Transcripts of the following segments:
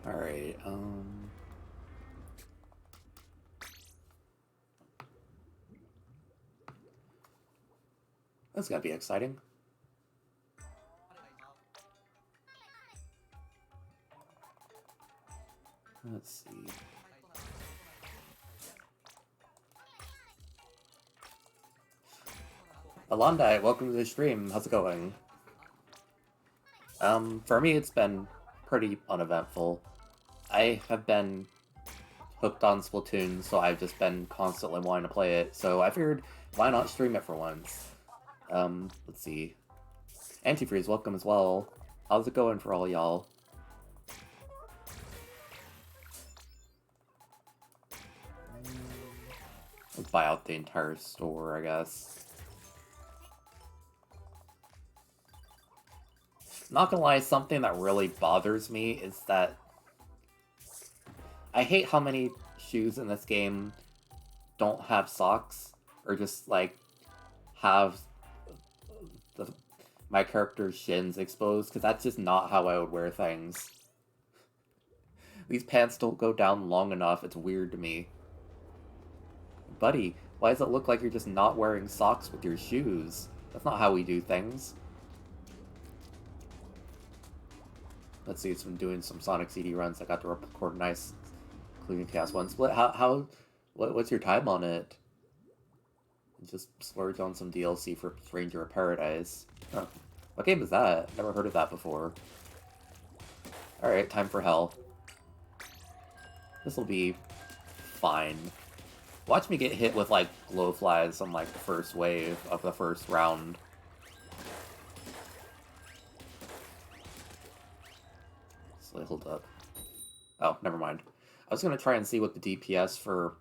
Alright, that's gonna be exciting. Let's see. Alondai, welcome to the stream. How's it going? For me, it's been pretty uneventful. I have been hooked on Splatoon, so I've just been constantly wanting to play it. So I figured, why not stream it for once? Let's see. Antifreeze, welcome as well. How's it going for all y'all? Let's buy out the entire store, I guess. Not gonna lie, something that really bothers me is that I hate how many shoes in this game don't have socks, or just, like, have my character's shins exposed, because that's just not how I would wear things. These pants don't go down long enough, it's weird to me. Buddy, why does it look like you're just not wearing socks with your shoes? That's not how we do things. Let's see, I'm doing some Sonic CD runs. I got to record a nice Collision Chaos 1 split. What's your time on it? Just splurge on some DLC for Stranger of Paradise. Huh. What game is that? Never heard of that before. Alright, time for hell. This'll be fine. Watch me get hit with, like, glowflies on, like, the first wave of the first round. Hold up. Oh, never mind. I was gonna try and see what the DPS for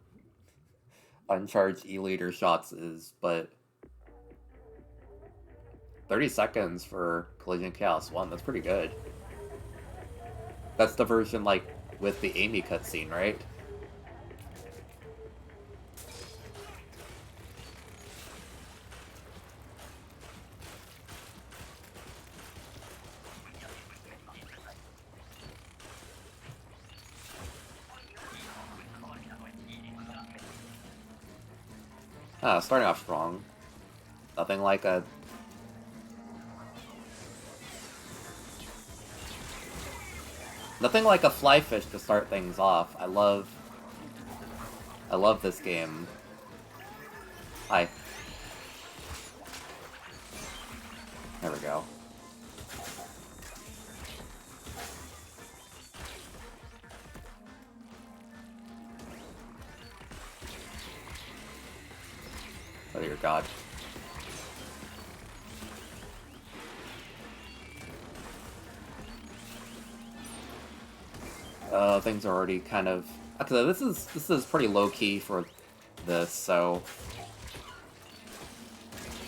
uncharged E-liter shots is, but 30 seconds for Collision Chaos 1, that's pretty good. That's the version, like, with the Amy cutscene, right? Starting off strong. Nothing like a... Nothing like a fly fish to start things off. I love this game. Hi. There we go. Oh dear God. Things are already kind of... Actually, this is pretty low-key for this, so...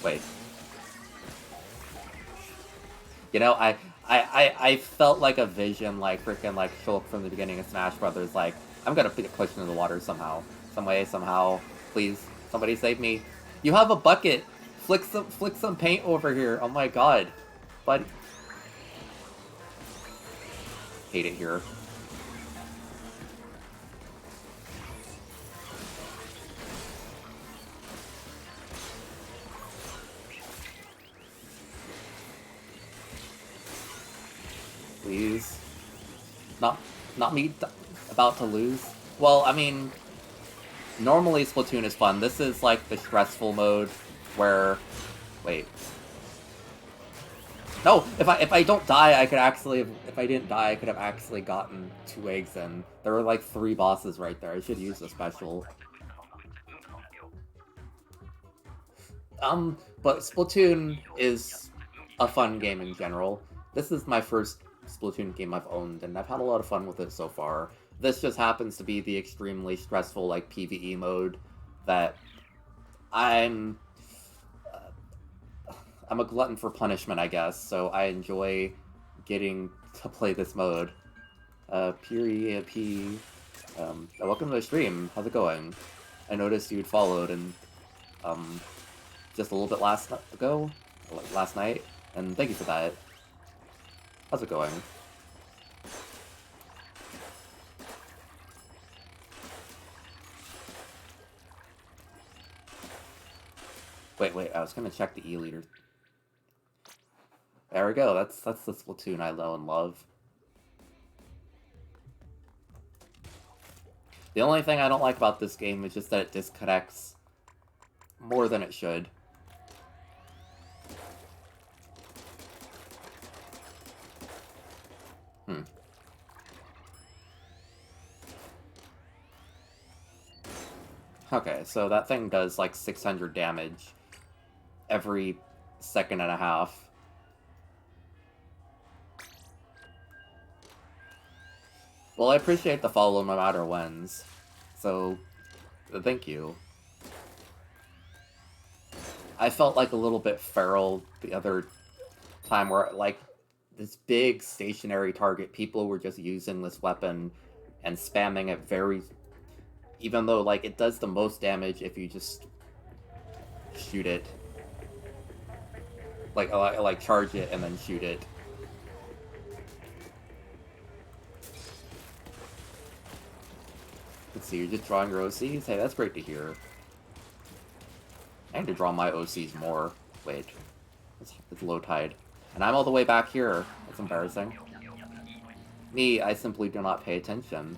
Wait. You know, I felt like a vision, like, freaking, like, show up from the beginning of Smash Brothers, like, I'm gonna get pushed into the water somehow. Some way, somehow. Please, somebody save me. You have a bucket! Flick some paint over here, oh my god. But... Hate it here. Please. Not me about to lose. Well, I mean, normally Splatoon is fun. This is like the stressful mode where... Wait. No! If I don't die, I could actually... If I didn't die, I could have actually gotten 2 eggs in. There were like 3 bosses right there. I should use the special. But Splatoon is a fun game in general. This is my first Splatoon game I've owned, and I've had a lot of fun with it so far. This just happens to be the extremely stressful, like, PvE mode that I'm a glutton for punishment, I guess, so I enjoy getting to play this mode. Puri P. Welcome to the stream. How's it going? I noticed you'd followed, and, just a little bit last night, and thank you for that. How's it going? Wait, I was gonna check the E-liter. There we go, that's the Splatoon I know and love. The only thing I don't like about this game is just that it disconnects more than it should. Okay, so that thing does like 600 damage every second and a half. Well, I appreciate the follow no matter when's, so thank you. I felt like a little bit feral the other time where, like, this big stationary target, people were just using this weapon and spamming it very... Even though, like, it does the most damage if you just shoot it. Like charge it and then shoot it. Let's see, you're just drawing your OCs? Hey, that's great to hear. I need to draw my OCs more. Wait. It's low tide. And I'm all the way back here. That's embarrassing. Me, I simply do not pay attention.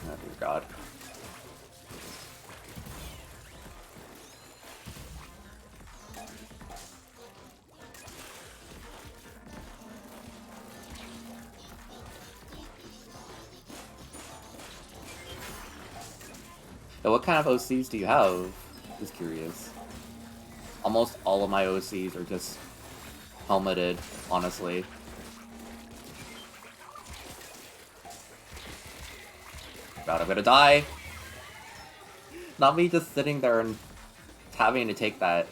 Oh, dear God. So what kind of OCs do you have? Just curious. Almost all of my OCs are just helmeted, honestly. God, I'm gonna die! Not me just sitting there and having to take that.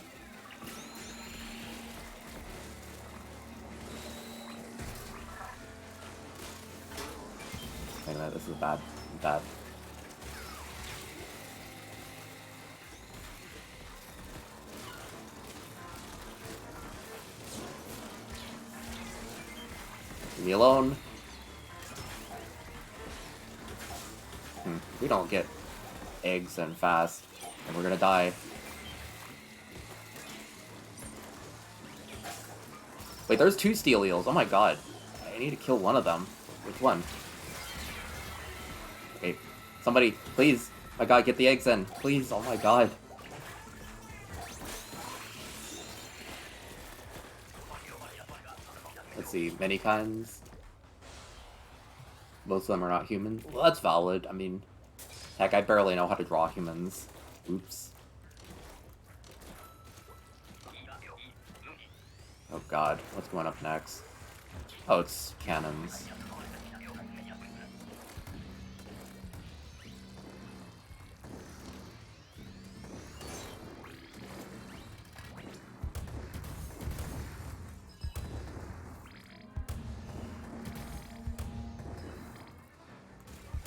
Wait a minute, this is bad. Bad. Leave me alone. We don't get eggs and fast, and we're gonna die. Wait, there's 2 steel eels. Oh my god. I need to kill one of them. Which one? Okay, somebody, please. My god, get the eggs in. Please, oh my god. Let's see, many kinds. Most of them are not human. Well, that's valid. I mean, heck, I barely know how to draw humans. Oops. Oh god, what's going up next? Oh, it's cannons.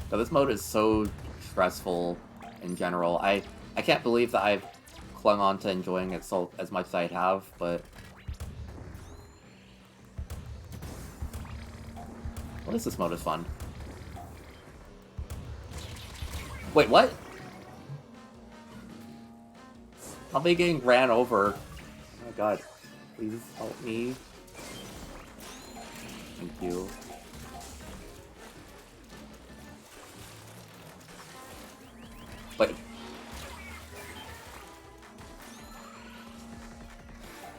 So this mode is so stressful in general. I can't believe that I've clung on to enjoying it so as much as I have, but at least this mode is fun. Wait, what? I'll be getting ran over. Oh my god. Please help me. Thank you. Wait.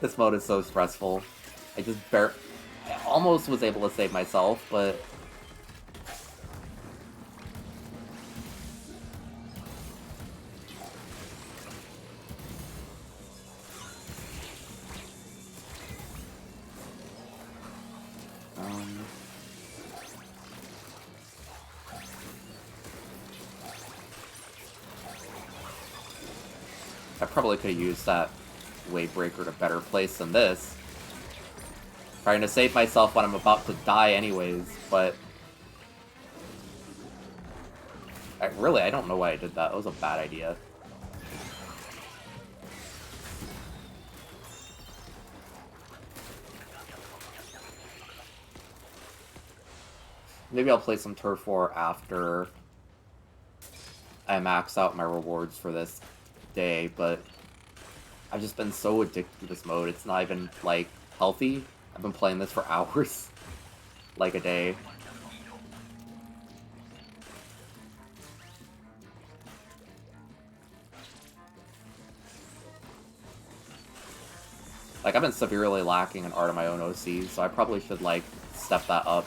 This mode is so stressful. I almost was able to save myself, but... I probably could have used that wave breaker to better place than this. Trying to save myself when I'm about to die anyways, but... I don't know why I did that. That was a bad idea. Maybe I'll play some Turf War after I max out my rewards for this day, but I've just been so addicted to this mode. It's not even, like, healthy. I've been playing this for hours. Like a day. Like, I've been severely lacking in art of my own OCs, so I probably should, like, step that up.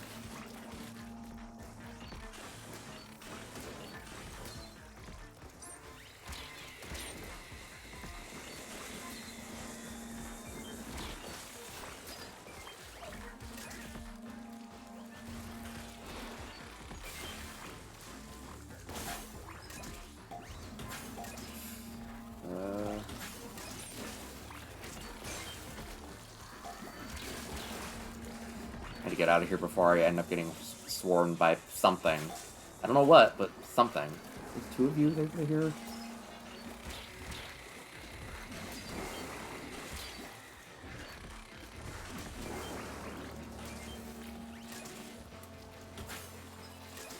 To get out of here before I end up getting swarmed by something. I don't know what, but something. There's two of you over here?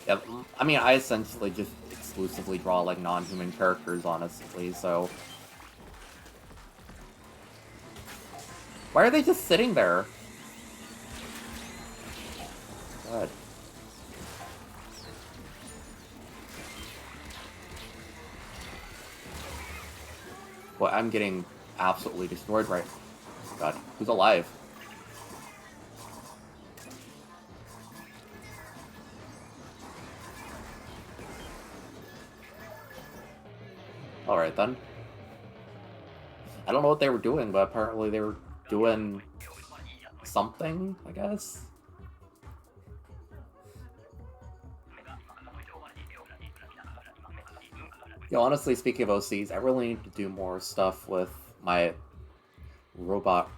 Yeah, I mean, I essentially just exclusively draw, like, non-human characters, honestly, so... Why are they just sitting there? God. Well, I'm getting absolutely destroyed right... God, who's alive? Alright then. I don't know what they were doing, but apparently they were doing something, I guess? You know, honestly, speaking of OCs, I really need to do more stuff with my robot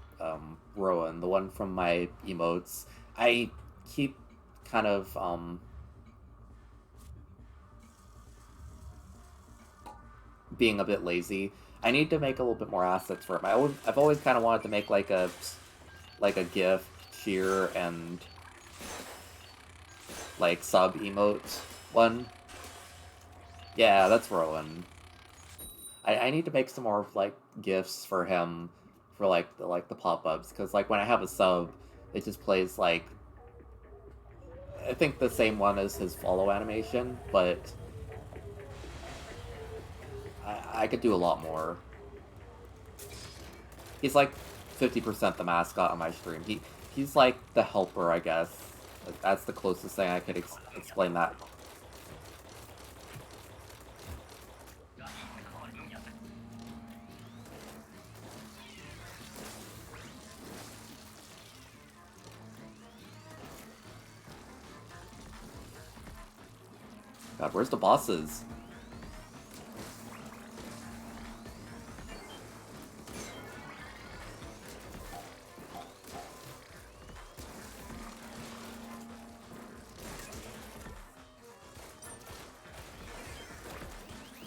Rowan, the one from my emotes. I keep kind of being a bit lazy. I need to make a little bit more assets for him. I've always kind of wanted to make like a gift, cheer, and like sub emote one. Yeah, that's Rowan. I need to make some more like gifts for him for like the pop-ups, because like when I have a sub, it just plays like I think the same one as his follow animation, but I could do a lot more. He's like 50% the mascot on my stream. He's like the helper, I guess. That's the closest thing I could explain that. God, where's the bosses?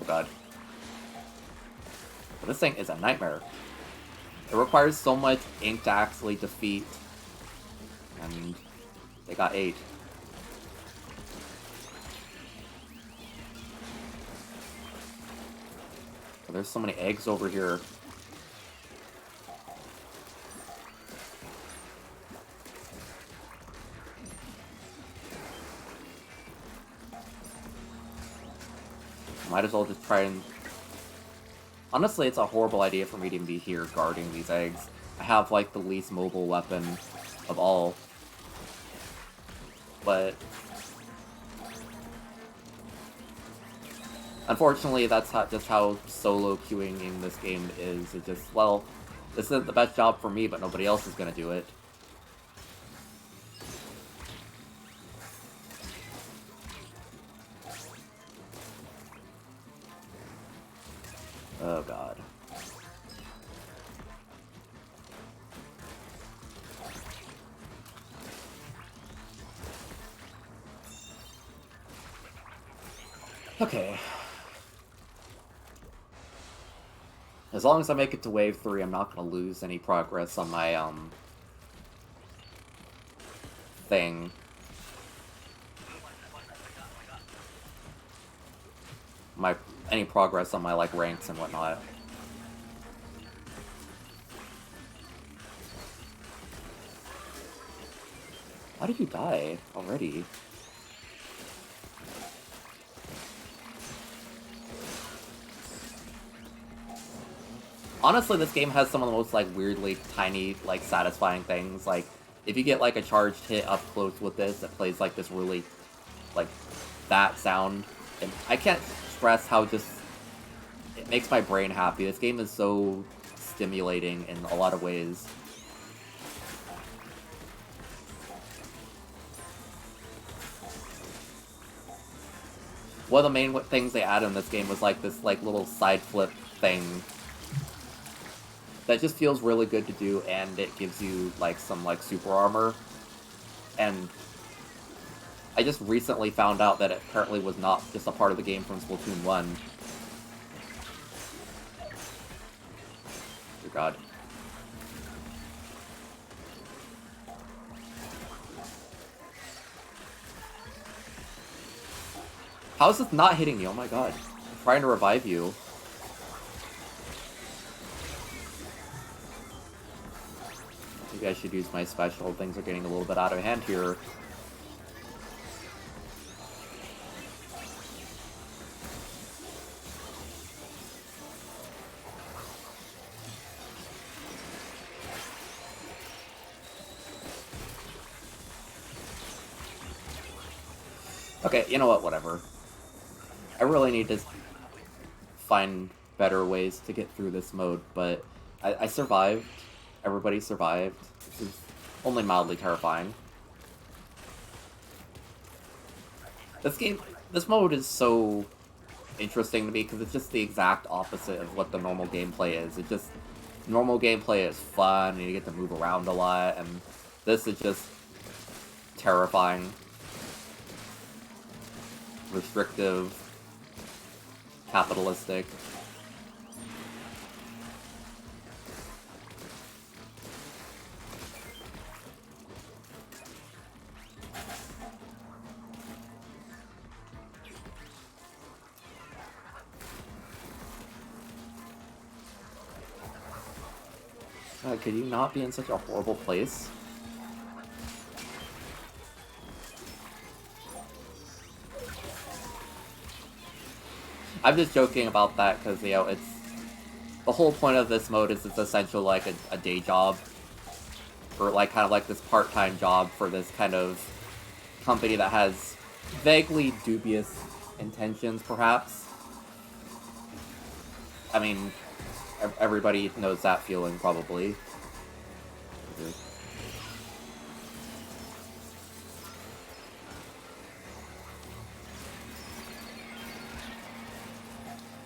Oh god. This thing is a nightmare. It requires so much ink to actually defeat. And they got 8. Oh, there's so many eggs over here. Might as well just try and... Honestly, it's a horrible idea for me to be here guarding these eggs. I have, like, the least mobile weapon of all. But... unfortunately, that's just how solo queuing in this game is. It just, well, this isn't the best job for me, but nobody else is gonna do it. Oh god. Okay. As long as I make it to wave 3, I'm not gonna lose any progress on my, thing. my any progress on my like ranks and whatnot. How did you die already? Honestly, this game has some of the most like weirdly tiny, like satisfying things. Like if you get like a charged hit up close with this, it plays like this really like that sound. And I can't stress how just it makes my brain happy. This game is so stimulating in a lot of ways. One of the main things they added in this game was like this like little side flip thing that just feels really good to do, and it gives you like some like super armor. And I just recently found out that it apparently was not just a part of the game from Splatoon 1. Dear God. How is this not hitting you? Oh my god. I'm trying to revive you. Maybe I should use my special. Things are getting a little bit out of hand here. Okay, you know what? Whatever. I really need to find better ways to get through this mode, but I survived. Everybody survived. This is only mildly terrifying. This mode is so interesting to me because it's just the exact opposite of what the normal gameplay is. Normal gameplay is fun and you get to move around a lot, and this is just terrifying, restrictive, capitalistic. God, could you not be in such a horrible place? I'm just joking about that because, you know, it's... The whole point of this mode is it's essentially like a day job. Or like kind of like this part-time job for this kind of company that has vaguely dubious intentions, perhaps. I mean, everybody knows that feeling, probably.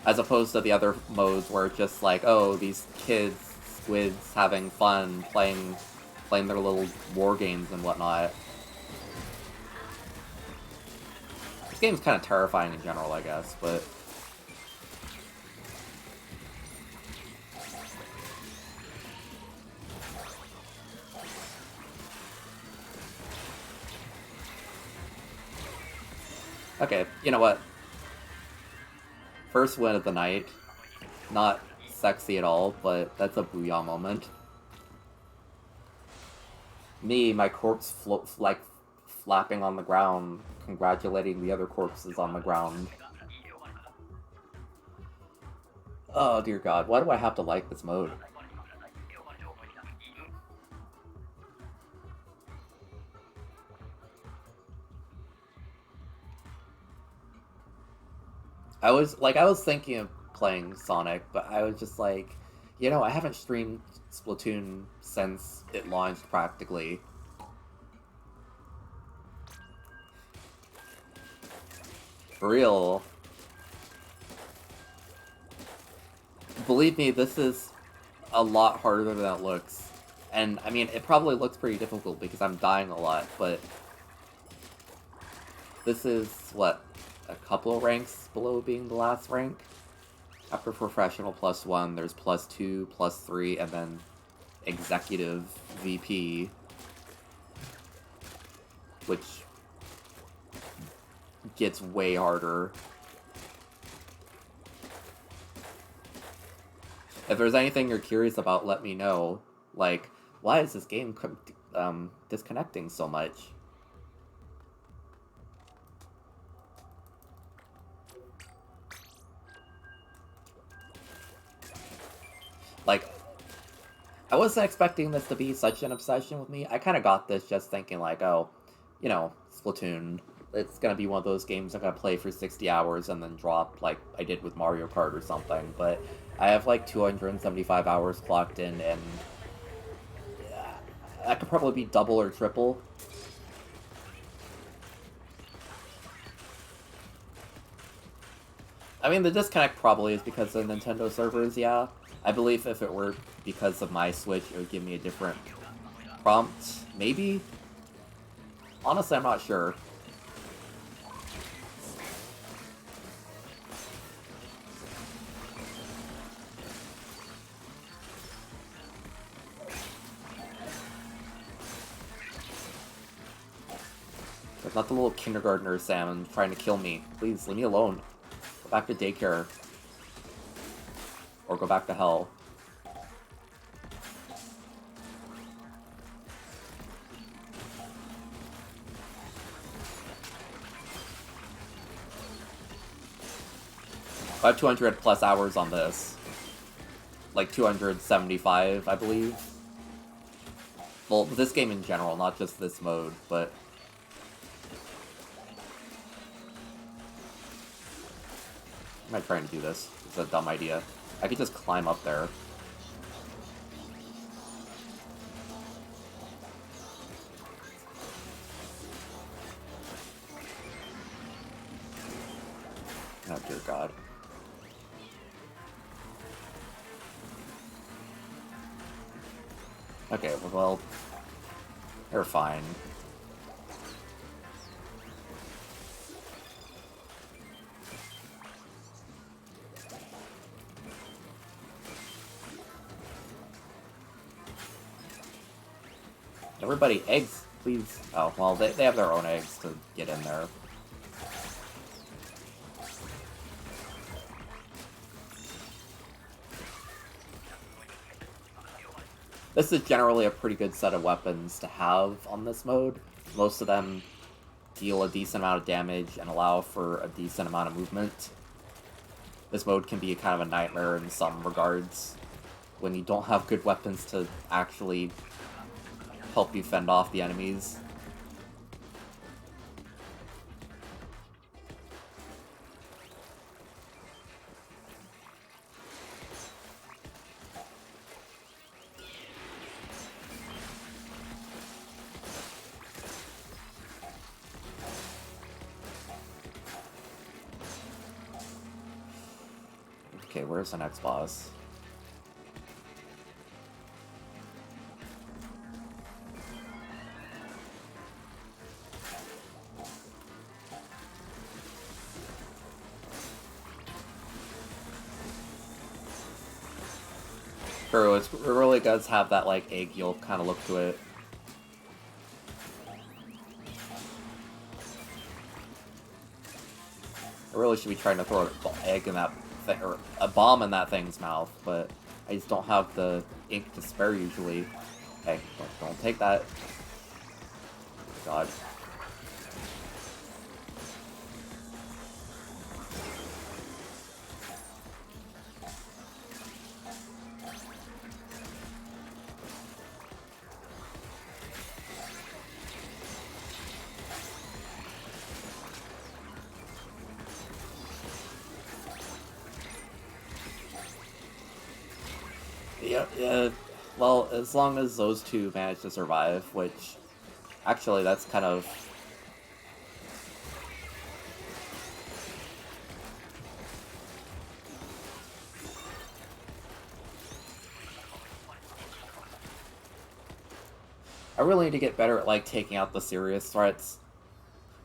As opposed to the other modes where it's just like, oh, these kids, squids, having fun, playing their little war games and whatnot. This game's kind of terrifying in general, I guess, but... Okay, you know what? First win of the night. Not sexy at all, but that's a booyah moment. Me, my corpse like flapping on the ground, congratulating the other corpses on the ground. Oh dear God, why do I have to like this mode? I was thinking of playing Sonic, but I was just like, you know, I haven't streamed Splatoon since it launched practically. For real. Believe me, this is a lot harder than it looks. And, I mean, it probably looks pretty difficult because I'm dying a lot, but... This is, what, a couple of ranks below being the last rank? After Professional +1, there's +2, +3, and then Executive VP. Which gets way harder. If there's anything you're curious about, let me know. Like, why is this game disconnecting so much? Like, I wasn't expecting this to be such an obsession with me. I kind of got this just thinking like, oh, Splatoon. It's gonna be one of those games I'm gonna play for 60 hours and then drop like I did with Mario Kart or something. But I have like 275 hours clocked in, and that could probably be double or triple. I mean, the disconnect probably is because of Nintendo servers, yeah. I believe if it were because of my Switch, it would give me a different prompt. Maybe? Honestly, I'm not sure. But not the little kindergartner salmon trying to kill me. Please, leave me alone. Go back to daycare. Or go back to hell. I have 200 plus hours on this. Like 275, I believe. Well, this game in general, not just this mode, but... I'm not trying to do this. It's a dumb idea. I could just climb up there. Oh, dear God. Okay, well, they're fine. Everybody, eggs, please. Oh, well, they have their own eggs to get in there. This is generally a pretty good set of weapons to have on this mode. Most of them deal a decent amount of damage and allow for a decent amount of movement. This mode can be kind of a nightmare in some regards, when you don't have good weapons to actually help you fend off the enemies. Okay, where's the next boss? True, it really does have that, like, egg yolk kind of look to it. I really should be trying to throw an egg in that thing, or a bomb in that thing's mouth, but I just don't have the ink to spare usually. Hey, don't take that. God. Yeah, well, as long as those two manage to survive, which, actually, that's kind of... I really need to get better at, like, taking out the serious threats.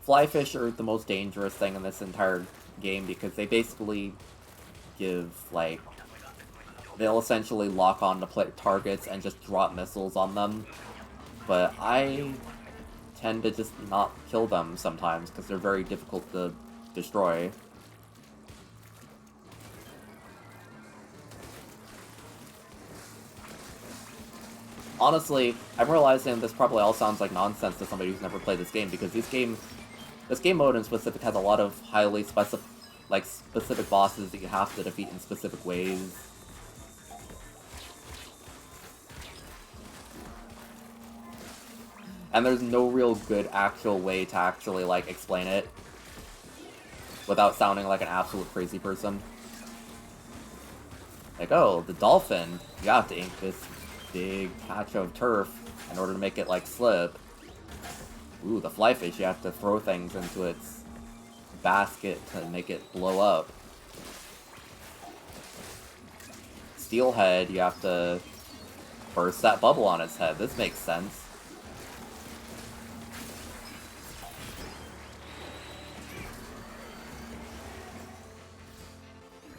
Flyfish are the most dangerous thing in this entire game, because they basically give, like... They'll essentially lock on to targets and just drop missiles on them. But I tend to just not kill them sometimes, because they're very difficult to destroy. honestly, I'm realizing this probably all sounds like nonsense to somebody who's never played this game, because this game mode in specific has a lot of highly specific bosses that you have to defeat in specific ways. And there's no real good actual way to actually, like, explain it without sounding like an absolute crazy person. Like, oh, the dolphin, you have to ink this big patch of turf in order to make it, like, slip. Ooh, the flyfish, you have to throw things into its basket to make it blow up. Steelhead, you have to burst that bubble on its head. This makes sense.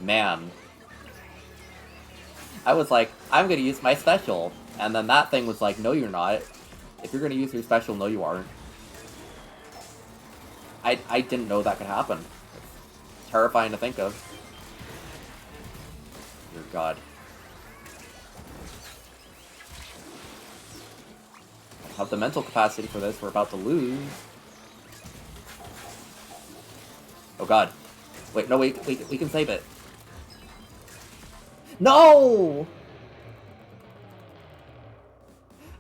Man. I was like, I'm gonna use my special. And then that thing was like, no you're not. If you're gonna use your special, no you aren't. I didn't know that could happen. It's terrifying to think of. Dear God. I don't have the mental capacity for this, we're about to lose. Oh God. Wait, no, we can save it. No!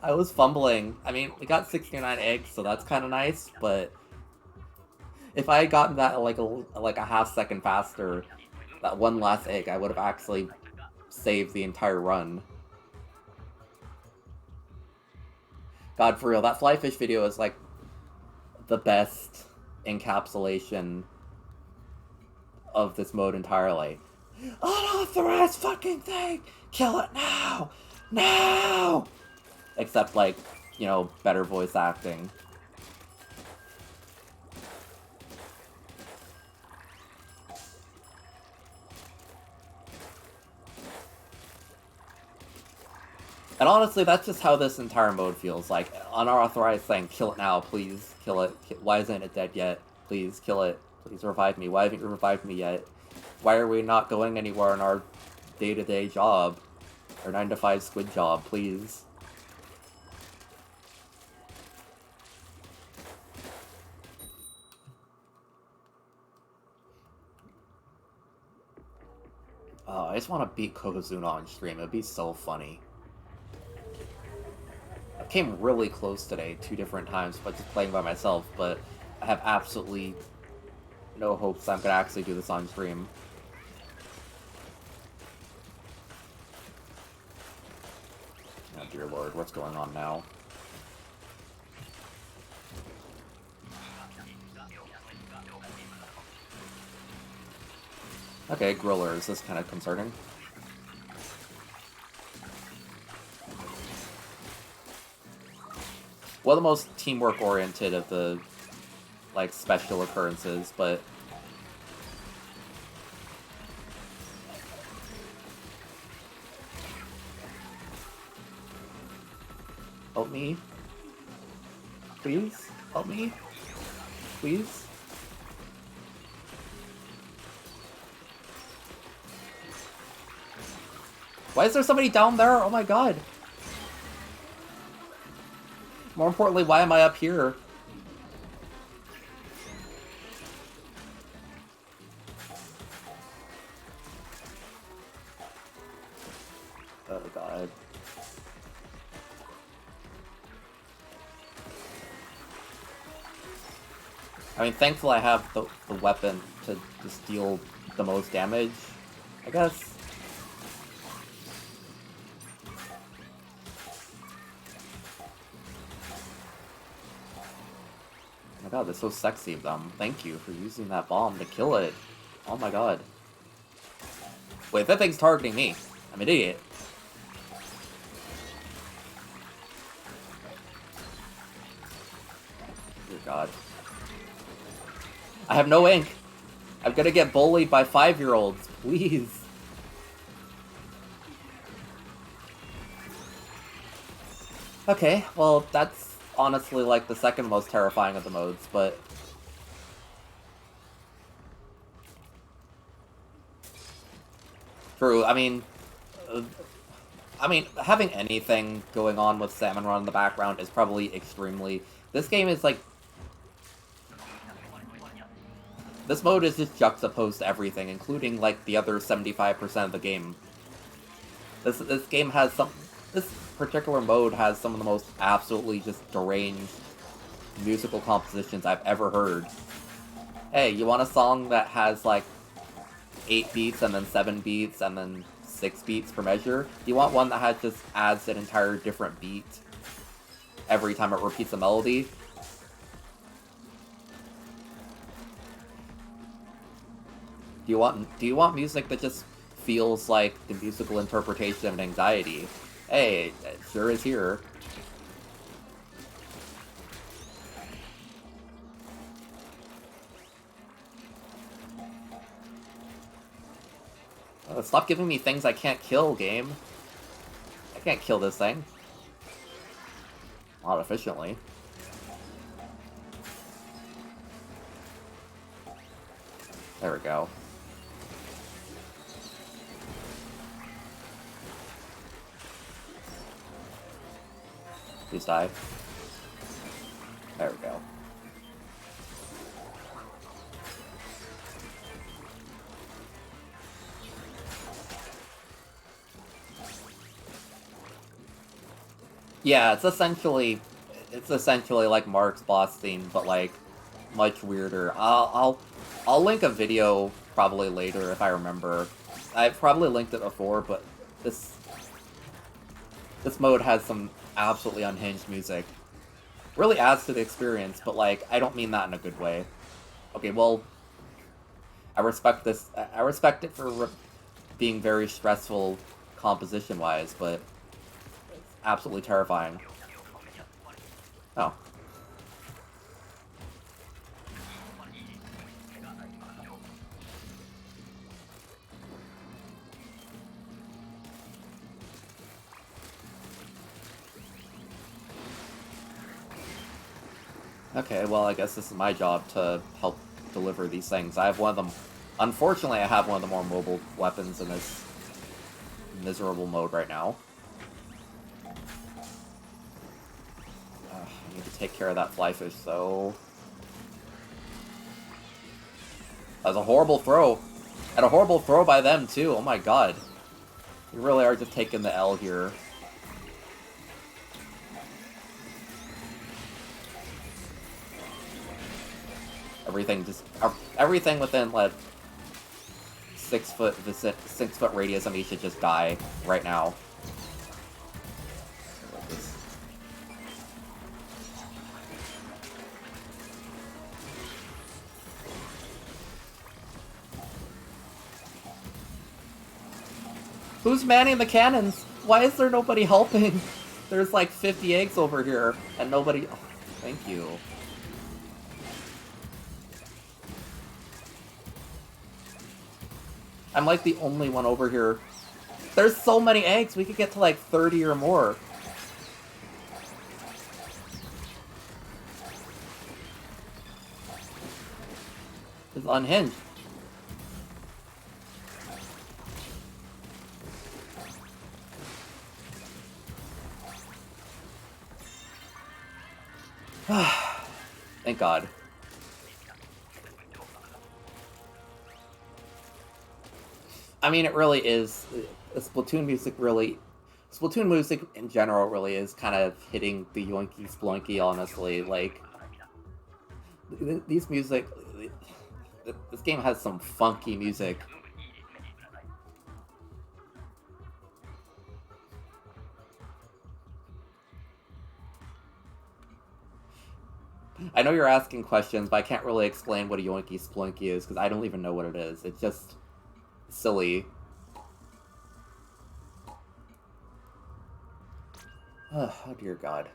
I was fumbling. I mean, we got 69 eggs, so that's kind of nice, but if I had gotten that like a half second faster, that one last egg, I would have actually saved the entire run. God, for real, that flyfish video is like the best encapsulation of this mode entirely. Unauthorized fucking thing! Kill it now! Now! Except, like, you know, better voice acting. And honestly, that's just how this entire mode feels. Like, unauthorized thing, kill it now, please. Kill it. Why isn't it dead yet? Please, kill it. Please revive me. Why haven't you revived me yet? Why are we not going anywhere in our day-to-day job? Our 9-to-5 squid job, please. Oh, I just want to beat Kokozuna on stream. It'd be so funny. I came really close today, 2 different times, but just playing by myself, but I have absolutely no hopes I'm gonna actually do this on stream. Oh dear lord, what's going on now? Okay, griller, is this kind of concerning? Well, the most teamwork-oriented of the, like, special occurrences, but... Help me? Please? Help me? Please? Why is there somebody down there? Oh my god! More importantly, why am I up here? Oh god. I mean, thankfully I have the weapon to just deal the most damage, I guess. Oh my god, that's so sexy of them. Thank you for using that bomb to kill it. Oh my god. Wait, that thing's targeting me. I'm an idiot. Dear god. I have no ink. I'm gonna get bullied by 5-year-olds. Please. Okay, well, that's honestly like the second most terrifying of the modes, but... True, I mean... I mean, having anything going on with Salmon Run in the background is probably extremely... This game is like... This mode is just juxtaposed to everything, including, like, the other 75% of the game. This game has some... This particular mode has some of the most absolutely just deranged musical compositions I've ever heard. Hey, you want a song that has, like, 8 beats and then 7 beats and then 6 beats per measure? Do you want one that has just adds an entire different beat every time it repeats a melody? Do you want music that just feels like the musical interpretation of anxiety? Hey, it sure is here. Stop giving me things I can't kill, game. I can't kill this thing. Not efficiently. There we go. Please die. There we go. Yeah, it's essentially like Mark's boss theme, but like much weirder. I'll link a video probably later if I remember. I've probably linked it before, but this mode has some absolutely unhinged music. Really adds to the experience, but like I don't mean that in a good way. Okay, well, I respect this. I respect it for being very stressful composition-wise, but absolutely terrifying. Oh. Okay, well, I guess this is my job to help deliver these things. I have one of them... Unfortunately, I have one of the more mobile weapons in this miserable mode right now. I need to take care of that flyfish, so... That was a horrible throw. And a horrible throw by them, too. Oh my god. We really are just taking the L here. Everything within, like, 6 foot radius of me should just die right now. Who's manning the cannons? Why is there nobody helping? There's like 50 eggs over here, and nobody... Oh, thank you. I'm like the only one over here. There's so many eggs, we could get to like 30 or more. It's unhinged. Thank God. I mean, it really is. Splatoon music in general really is kind of hitting the yoinky splunky, honestly. Like, these music... This game has some funky music. I know you're asking questions, but I can't really explain what a yoinky splunky is, because I don't even know what it is. It's just... silly. Oh dear God.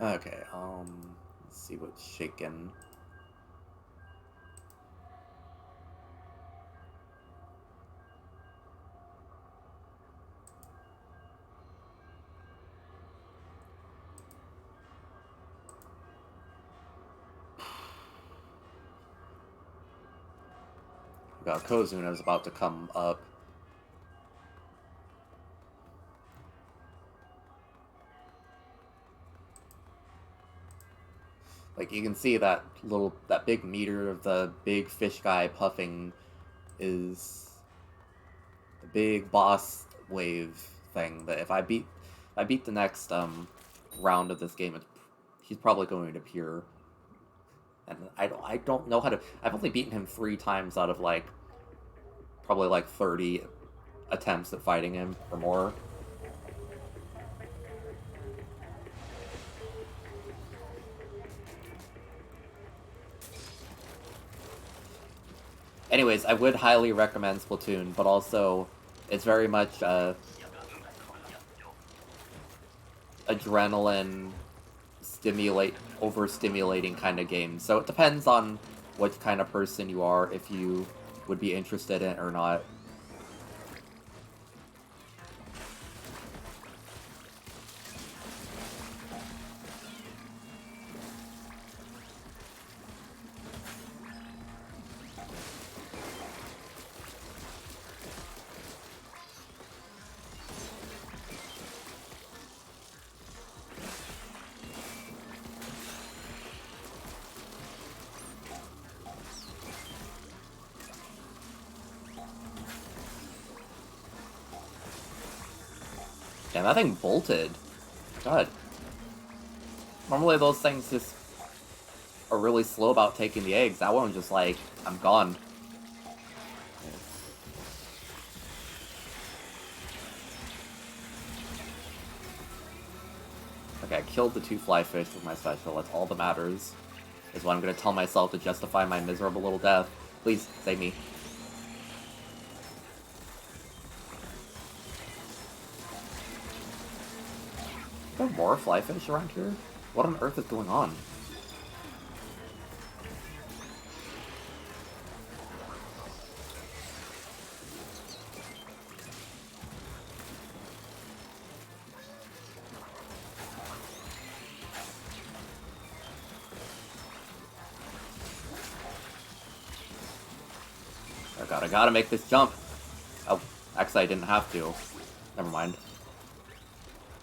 Okay, let's see what's shaking. We got Kozuna is about to come up. Like, you can see that big meter of the big fish guy puffing is the big boss wave thing that if I beat the next round of this game, he's probably going to appear. And I don't know how to. I've only beaten him 3 times out of like probably like 30 attempts at fighting him or more. Anyways, I would highly recommend Splatoon, but also it's very much adrenaline overstimulating kind of game. So it depends on what kind of person you are, if you would be interested in it or not. Damn, that thing bolted. God. Normally those things just are really slow about taking the eggs. That one was just like, I'm gone. Okay, I killed the 2 fly fish with my special. That's all that matters. Is what I'm gonna tell myself to justify my miserable little death. Please, save me. Are there more fly fish around here? What on earth is going on? Oh god, I gotta make this jump! Oh, actually I didn't have to. Never mind.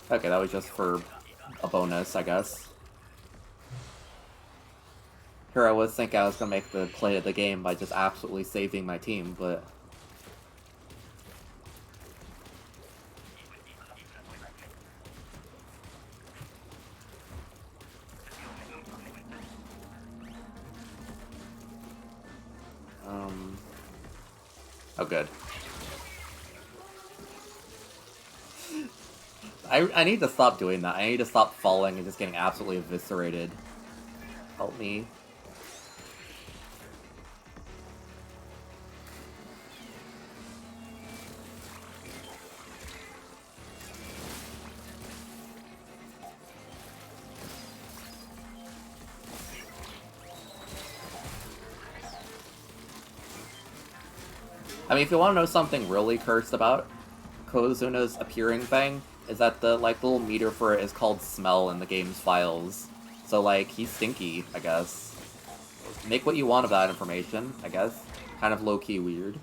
Okay, that was just for a bonus, I guess. Here I was thinking I was gonna make the play of the game by just absolutely saving my team, but... Oh, good. I need to stop doing that. I need to stop falling and just getting absolutely eviscerated. Help me. I mean, if you want to know something really cursed about Kozuna's appearing thing, is that the, like, little meter for it is called smell in the game's files. So, like, he's stinky, I guess. Make what you want of that information, I guess. Kind of low-key weird.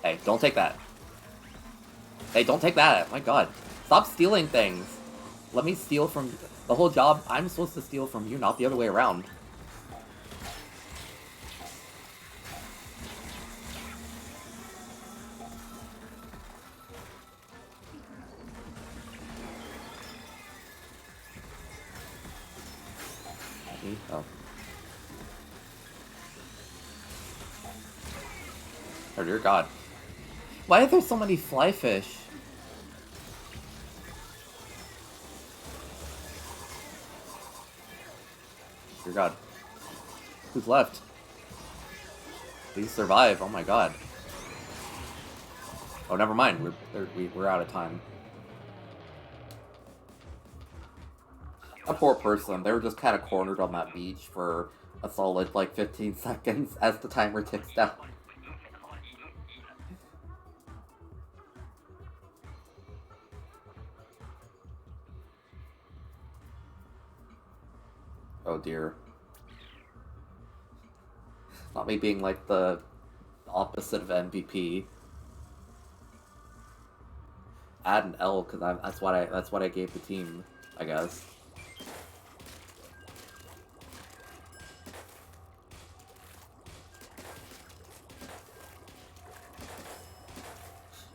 Hey, don't take that. Hey, don't take that! My god. Stop stealing things! Let me steal from... The whole job, I'm supposed to steal from you, not the other way around. Oh. Oh dear god. Why are there so many fly fish? Dear god. Who's left? Please survive. Oh my god. Oh, never mind. We're out of time. A poor person. They were just kind of cornered on that beach for a solid, like, 15 seconds as the timer ticks down. Oh dear. Not me being, like, the opposite of MVP. Add an L, because that's what I gave the team, I guess.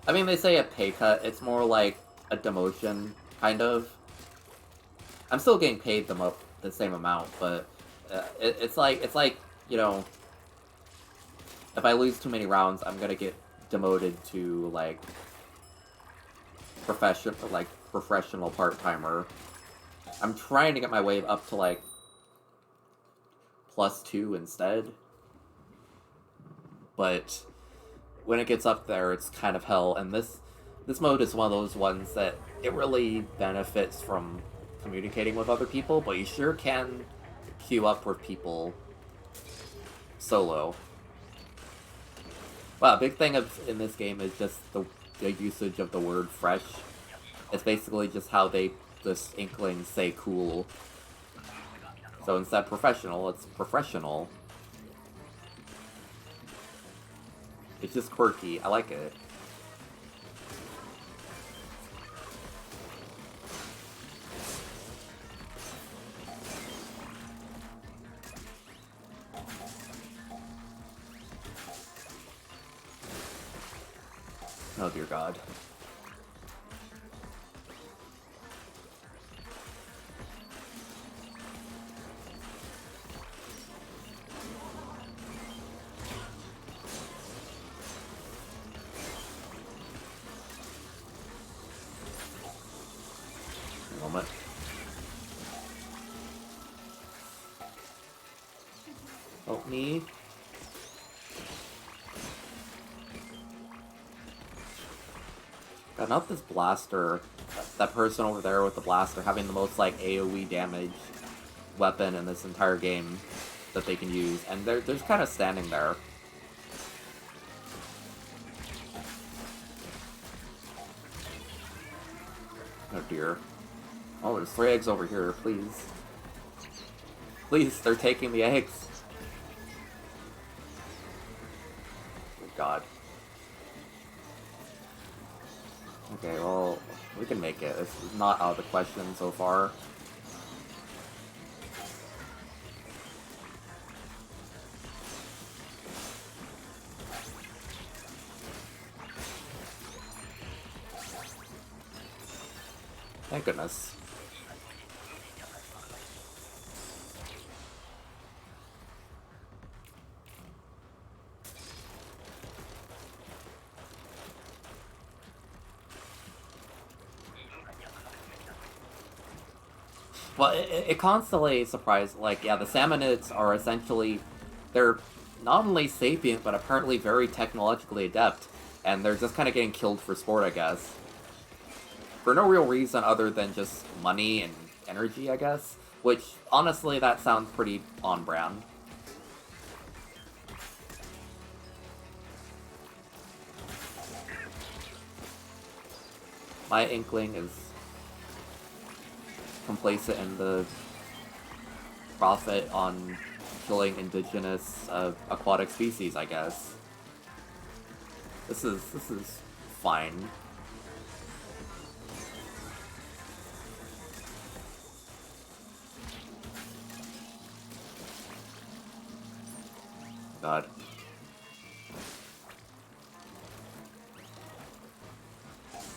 I mean, they say a pay cut. It's more like a demotion, kind of. I'm still getting paid the same amount, but it's like you know, if I lose too many rounds, I'm gonna get demoted to like professional part timer. I'm trying to get my wave up to like +2 instead, but when it gets up there, it's kind of hell. And this mode is one of those ones that it really benefits from communicating with other people, but you sure can queue up with people solo. Wow, a big thing in this game is just the usage of the word fresh. It's basically just how this Inklings say cool. So instead of professional, it's professional. It's just quirky. I like it. Oh dear God. Moment. Help me. God, not this blaster. That person over there with the blaster having the most like AoE damage weapon in this entire game that they can use, and they're just kind of standing there. Oh dear. Oh, there's 3 eggs over here, please. Please, they're taking the eggs. Good God. Okay, well, we can make it. It's not out of the question so far. Thank goodness. Well, it constantly surprised, like, yeah, the salmonids are essentially, they're not only sapient, but apparently very technologically adept, and they're just kind of getting killed for sport, I guess. For no real reason other than just money and energy, I guess. Which, honestly, that sounds pretty on brand. My Inkling is complacent in the profit on killing indigenous aquatic species, I guess. This is fine. God.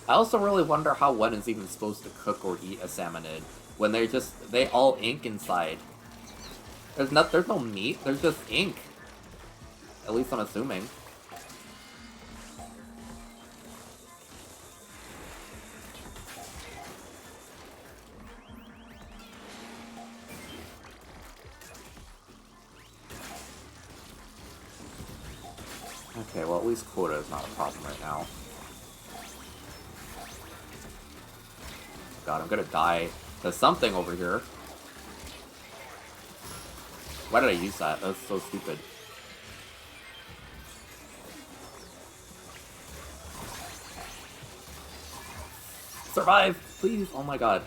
I also really wonder how one is even supposed to cook or eat a salmonid when they all ink inside. There's no meat, there's just ink. At least I'm assuming. Okay, well at least quota is not a problem right now. God, I'm gonna die. There's something over here. Why did I use that? That's so stupid. Survive! Please! Oh my god.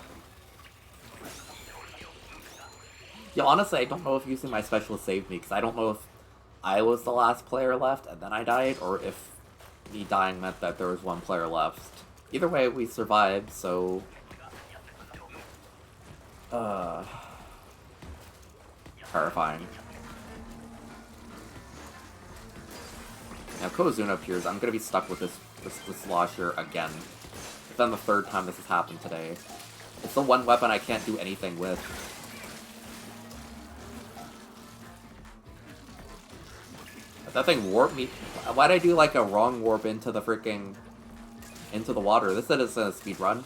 Yo, honestly, I don't know if using my specialist saved me, because I don't know if I was the last player left and then I died, or if me dying meant that there was one player left. Either way, we survived, so... terrifying. Now, Kozuna appears. I'm gonna be stuck with this the slosher again. It's been the third time this has happened today. It's the one weapon I can't do anything with. That thing warped me. Why'd I do like a wrong warp into the freaking... into the water? This is a speed run.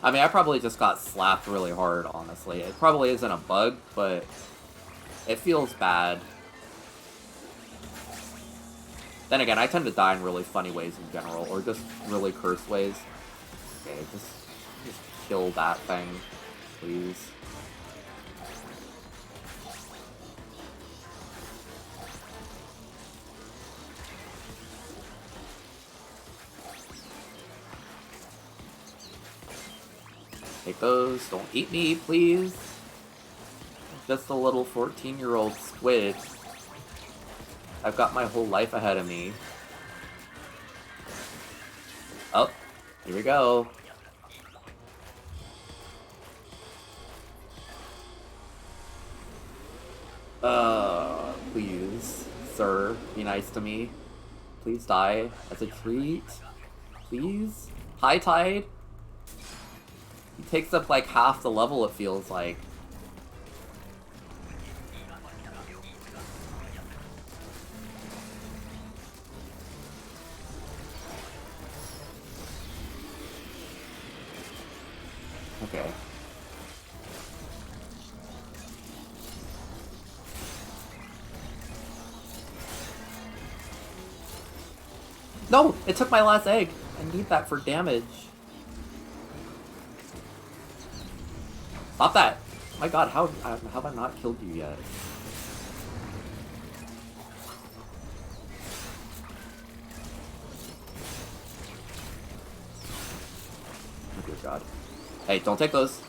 I mean, I probably just got slapped really hard, honestly. It probably isn't a bug, but it feels bad. Then again, I tend to die in really funny ways in general, or just really cursed ways. Okay, just kill that thing, please. Take those. Don't eat me, please. Just a little 14-year-old squid. I've got my whole life ahead of me. Oh, here we go. Please, sir, be nice to me. Please die as a treat. Please? High tide? He takes up like half the level, it feels like. Okay. No! It took my last egg! I need that for damage. Stop that! Oh my god, how have I not killed you yet? Oh dear god. Hey, don't take those.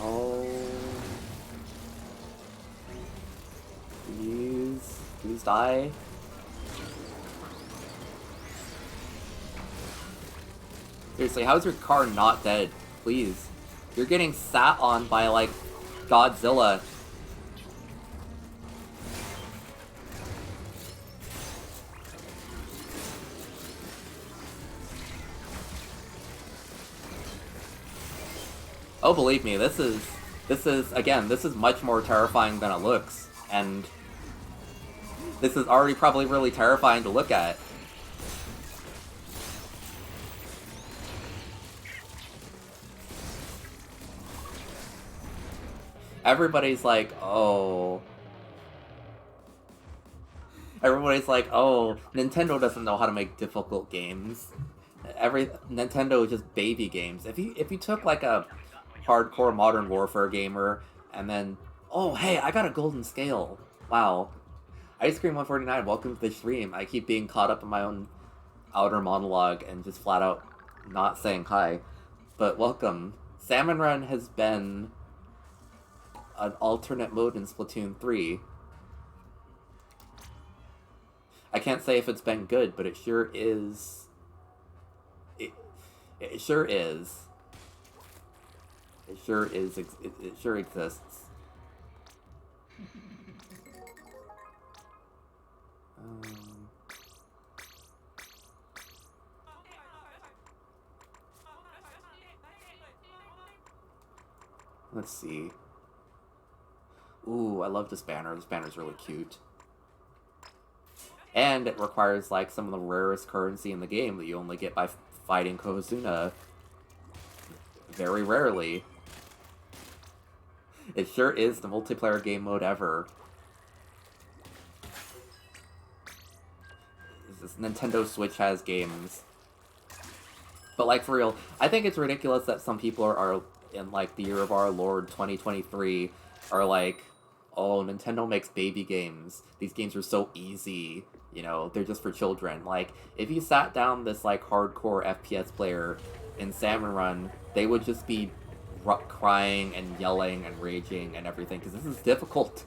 Oh. Please. Please die. Seriously, how's your car not dead? Please. You're getting sat on by, like, Godzilla. Oh, believe me, this is much more terrifying than it looks. And this is already probably really terrifying to look at. Everybody's like, oh. Everybody's like, oh, Nintendo doesn't know how to make difficult games. Nintendo is just baby games. If you took like a hardcore Modern Warfare gamer and then, oh hey, I got a golden scale. Wow. Ice Cream 149, welcome to the stream. I keep being caught up in my own outer monologue and just flat out not saying hi. But welcome. Salmon Run has been an alternate mode in Splatoon 3. I can't say if it's been good, but it sure is. It sure is. It sure is. It sure exists. Let's see. Ooh, I love this banner. This banner's really cute. And it requires, like, some of the rarest currency in the game that you only get by fighting Kohazuna. Very rarely. It sure is the multiplayer game mode ever. This Nintendo Switch has games. But, but like for real, I think it's ridiculous that some people are in like the year of our Lord 2023 are like, oh, Nintendo makes baby games. These games are so easy. You know, they're just for children. Like, if you sat down this like hardcore FPS player in Salmon Run, they would just be crying and yelling and raging and everything because this is difficult.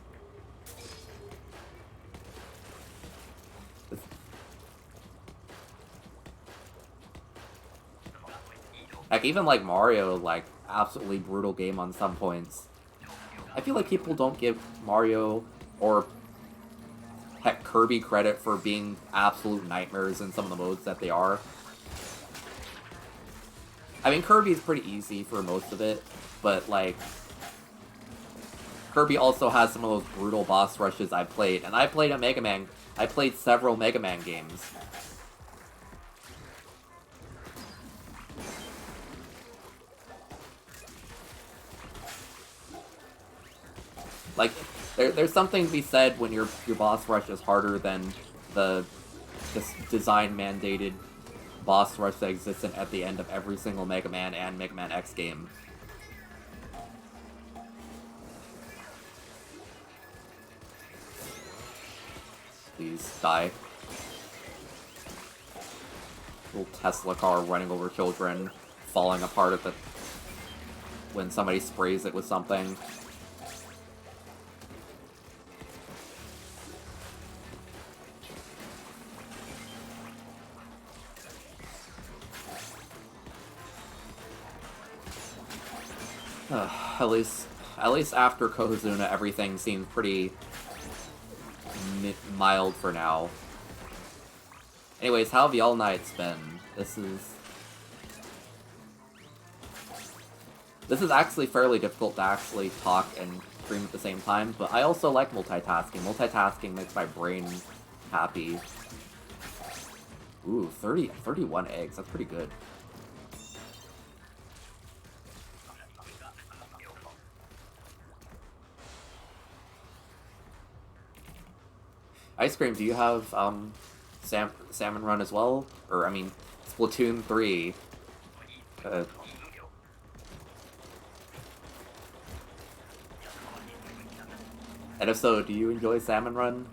Like, even like Mario, like, absolutely brutal game on some points. I feel like people don't give Mario or heck Kirby credit for being absolute nightmares in some of the modes that they are. I mean, Kirby's pretty easy for most of it, but like, Kirby also has some of those brutal boss rushes I played, and I played a Mega Man. I played several Mega Man games. Like, there's something to be said when your boss rush is harder than the design-mandated boss rush that exists at the end of every single Mega Man and Mega Man X game. Please, die. Little Tesla car running over children, falling apart at the... when somebody sprays it with something. At least after Kohazuna, everything seems pretty mild for now. Anyways, how have y'all nights been? This is actually fairly difficult to actually talk and stream at the same time, but I also like multitasking. Multitasking makes my brain happy. Ooh, 31 eggs, that's pretty good. Ice Cream, do you have Salmon Run as well? Or, I mean, Splatoon 3. And if so, do you enjoy Salmon Run?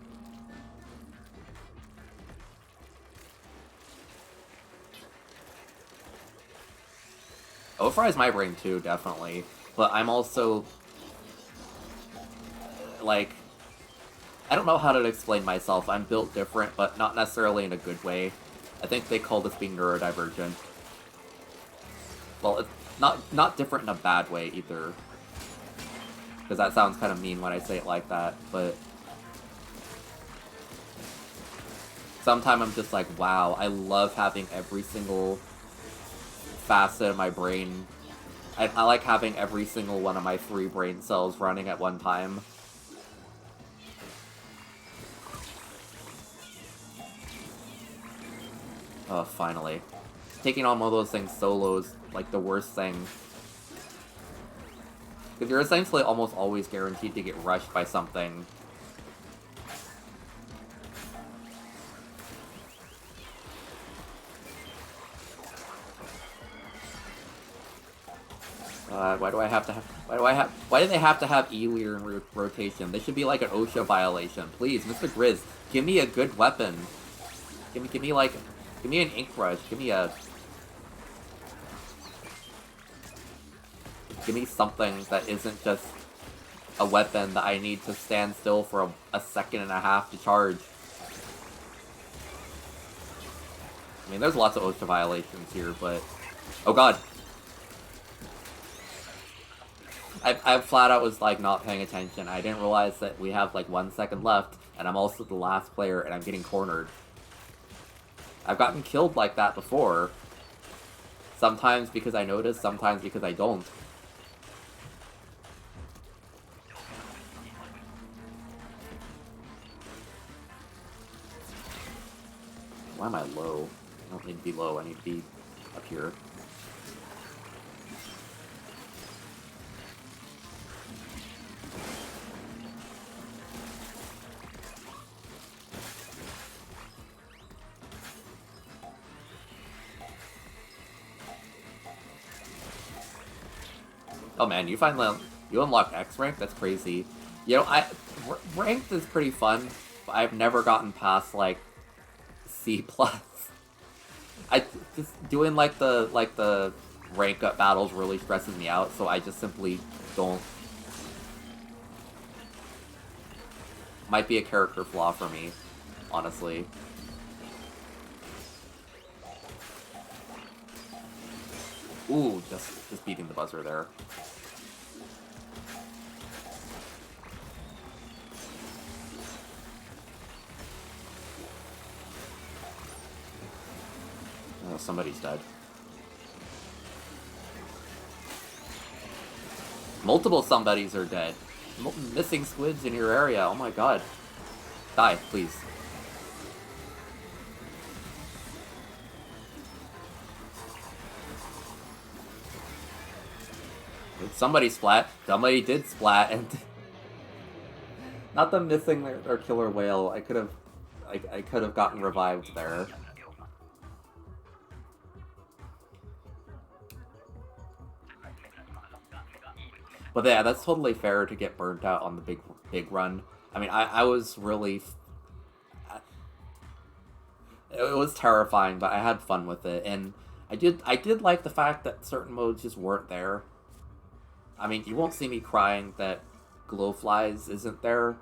Oh, it fries my brain too, definitely. But I'm also... like... I don't know how to explain myself. I'm built different, but not necessarily in a good way. I think they call this being neurodivergent. Well, it's not different in a bad way, either. Because that sounds kind of mean when I say it like that, but... sometimes I'm just like, wow, I love having every single facet of my brain. I like having every single one of my 3 brain cells running at one time. Oh, finally. Taking on one of those things solo is, like, the worst thing. Because you're essentially almost always guaranteed to get rushed by something. Why do they have to have Elir in rotation? They should be like an OSHA violation. Please, Mr. Grizz, give me a good weapon. Give me an ink brush. Give me something that isn't just a weapon that I need to stand still for a second and a half to charge. I mean, there's lots of OSHA violations here, but... oh god! I flat out was, like, not paying attention. I didn't realize that we have, like, 1 second left, and I'm also the last player, and I'm getting cornered. I've gotten killed like that before. Sometimes because I notice, sometimes because I don't. Why am I low? I don't need to be low, I need to be up here. Oh man, you unlock X rank? That's crazy. You know, ranked is pretty fun, but I've never gotten past like C plus. I just doing like the rank up battles really stresses me out, so I just simply don't. Might be a character flaw for me, honestly. Ooh, just beating the buzzer there. Oh, somebody's dead. Multiple somebodies are dead. Missing squids in your area. Oh my god. Die, please. Somebody splat. Somebody did splat, and not them missing their killer whale. I could have gotten revived there. But yeah, that's totally fair to get burnt out on the big run. I mean, I was really. It was terrifying, but I had fun with it, and I did like the fact that certain modes just weren't there. I mean, you won't see me crying that glowflies isn't there.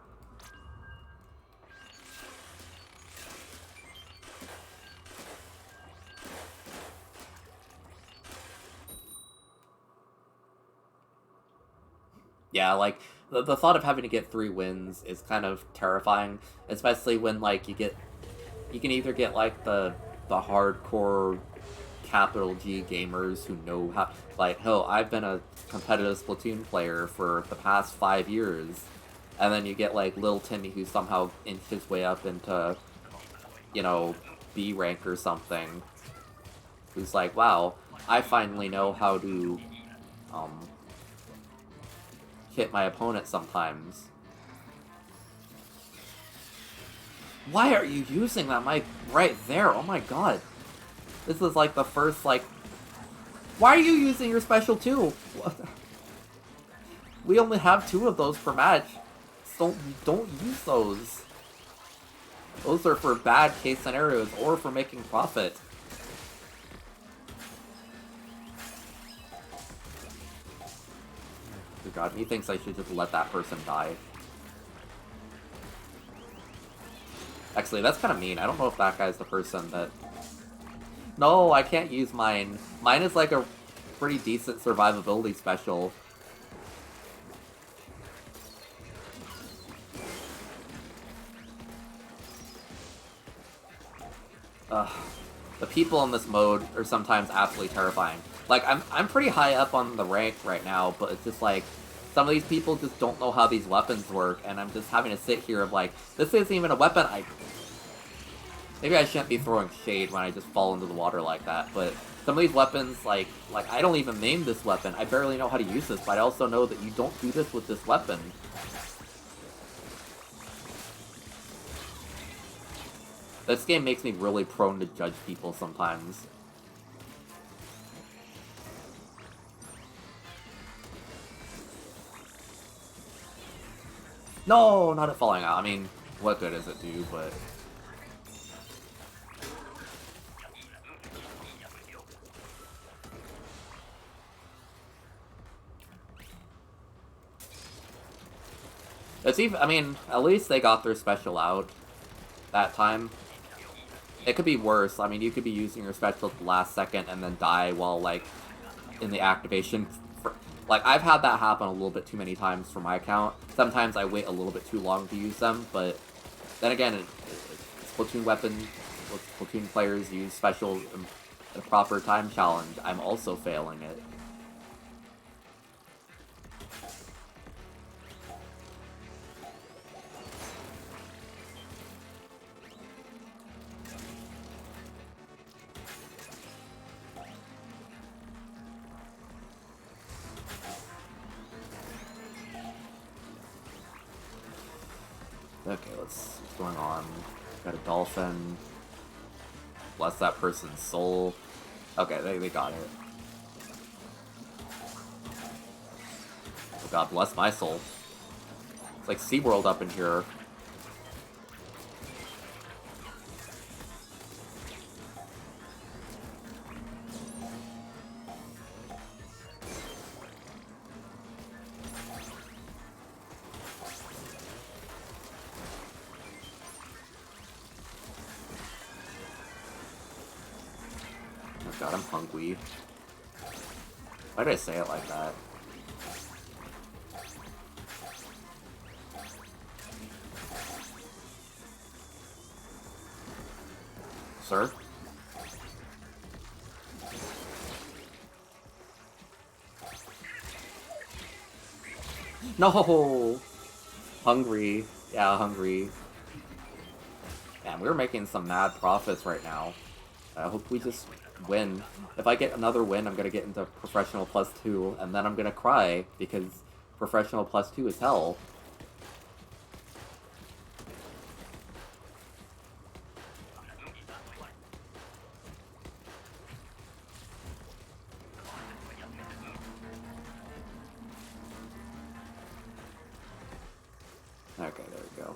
Yeah, like, the thought of having to get 3 wins is kind of terrifying, especially when, like, you can either get, like, the hardcore capital G gamers who know how, like, hell, I've been a competitive Splatoon player for the past 5 years, and then you get, like, little Timmy who somehow inched his way up into, you know, B rank or something, who's like, wow, I finally know how to, hit my opponent sometimes. Why are you using that mic right there? Oh my god. This is like the first, like... Why are you using your special too? We only have 2 of those per match. Don't use those. Those are for bad case scenarios or for making profit. Good god, he thinks I should just let that person die. Actually, that's kind of mean. I don't know if that guy's the person that... No, I can't use mine. Mine is like a pretty decent survivability special. The people in this mode are sometimes absolutely terrifying. Like, I'm pretty high up on the rank right now, but it's just like, some of these people just don't know how these weapons work, and I'm just having to sit here of like, this isn't even a weapon. Maybe I shouldn't be throwing shade when I just fall into the water like that, but some of these weapons, like I don't even name this weapon. I barely know how to use this, but I also know that you don't do this with this weapon. This game makes me really prone to judge people sometimes. No, not it falling out. I mean, what good does it do, but... It's even, I mean, at least they got their special out that time. It could be worse. I mean, you could be using your special at the last second and then die while, like, in the activation. Like, I've had that happen a little bit too many times for my account. Sometimes I wait a little bit too long to use them, but then again, Splatoon weapons, Splatoon players use special in a proper time challenge. I'm also failing it. Okay, what's going on? Got a dolphin. Bless that person's soul. Okay, they got it. God bless my soul. It's like SeaWorld up in here. Oh God, I'm hungry. Why did I say it like that? Sir? No! Hungry. Yeah, hungry. Man, we're making some mad profits right now. I hope we just win. If I get another win, I'm gonna get into Professional +2, and then I'm gonna cry, because Professional +2 is hell. Okay, there we go.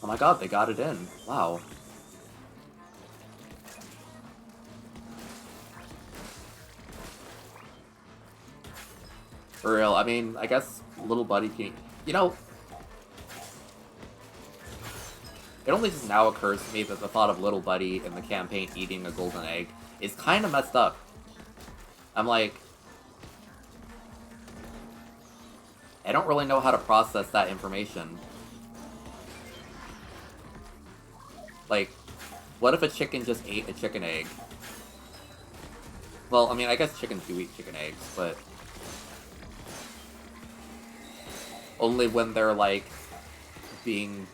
Oh my God, they got it in. Wow. For real, I mean, I guess Little Buddy can... You know, it only just now occurs to me that the thought of Little Buddy in the campaign eating a golden egg is kind of messed up. I'm like... I don't really know how to process that information. Like, what if a chicken just ate a chicken egg? Well, I mean, I guess chickens do eat chicken eggs, but... only when they're, like, being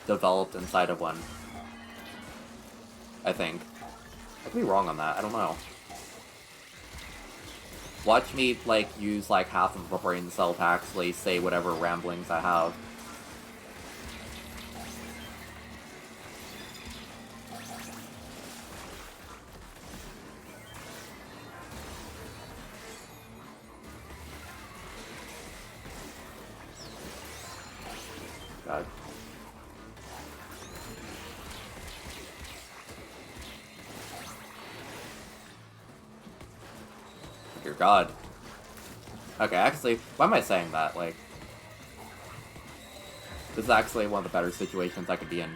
developed inside of one. I think. I could be wrong on that, I don't know. Watch me, like, use, like, half of a brain cell to actually say whatever ramblings I have. God. Dear God. Okay, actually, why am I saying that? Like, this is actually one of the better situations I could be in.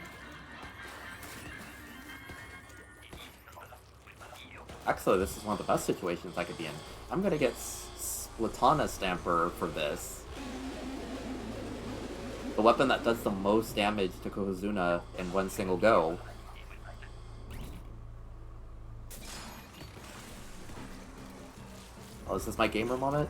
Actually, this is one of the best situations I could be in. I'm gonna get Splatana Stamper for this. The weapon that does the most damage to Kohazuna in one single go. Oh, is this my gamer moment?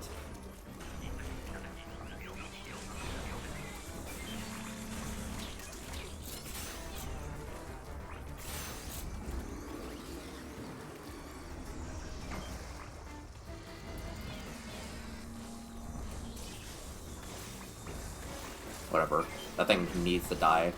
Whatever. That thing needs to die.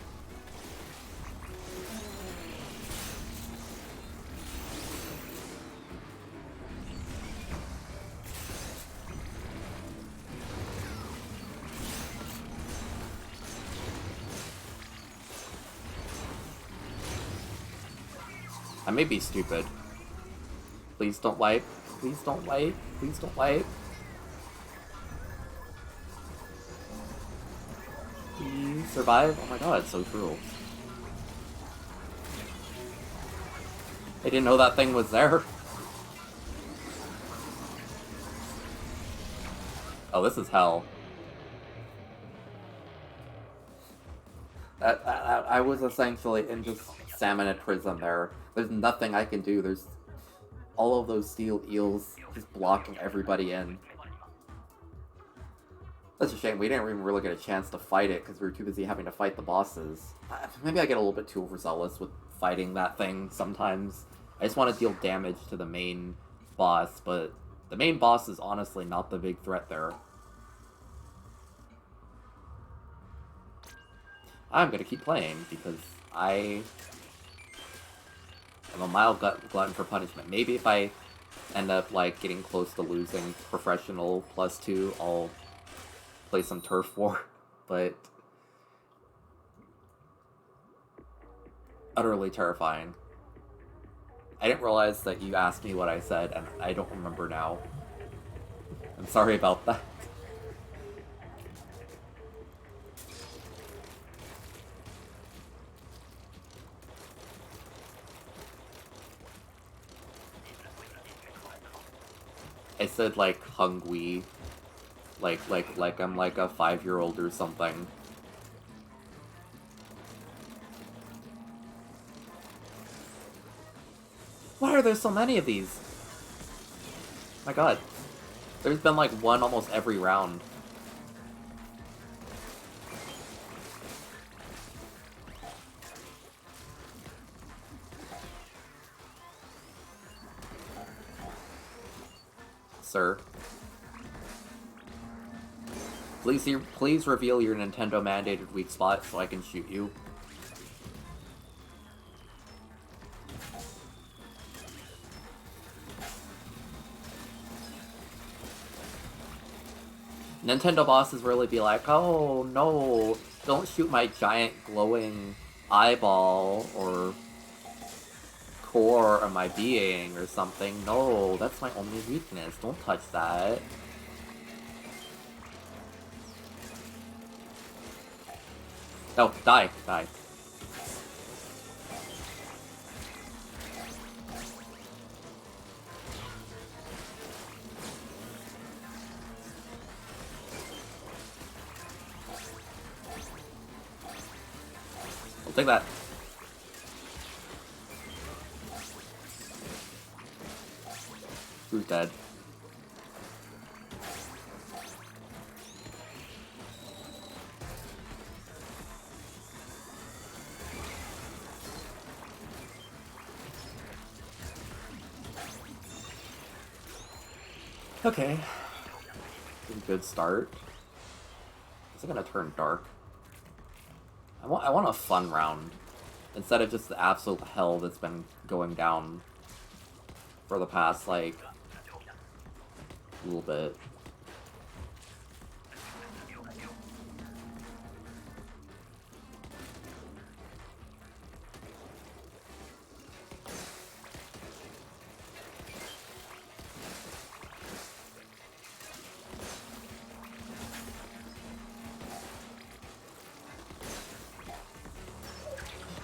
I may be stupid. Please don't wipe. Please don't wipe. Please don't wipe. Please survive. Oh my God, it's so true. I didn't know that thing was there. Oh, this is hell. I was essentially in just salmonid prison there. There's nothing I can do. There's all of those steel eels just blocking everybody in. That's a shame. We didn't even really get a chance to fight it because we were too busy having to fight the bosses. Maybe I get a little bit too overzealous with fighting that thing sometimes. I just want to deal damage to the main boss, but the main boss is honestly not the big threat there. I'm gonna keep playing because I am a mild glutton for punishment. Maybe if I end up like getting close to losing professional +2, I'll play some turf war, but utterly terrifying. I didn't realize that you asked me what I said, and I don't remember now. I'm sorry about that. I said like hungry, like I'm like a 5-year-old or something. Why are there so many of these? My god. There's been like one almost every round. Sir. Please reveal your Nintendo mandated weak spot so I can shoot you. Nintendo bosses really be like, oh no, don't shoot my giant glowing eyeball or core of my being or something. No, that's my only weakness. Don't touch that. Oh, die, die. I'll take that. Who's dead? Okay. Good start. Is it gonna turn dark? I want a fun round. Instead of just the absolute hell that's been going down for the past, like, little bit.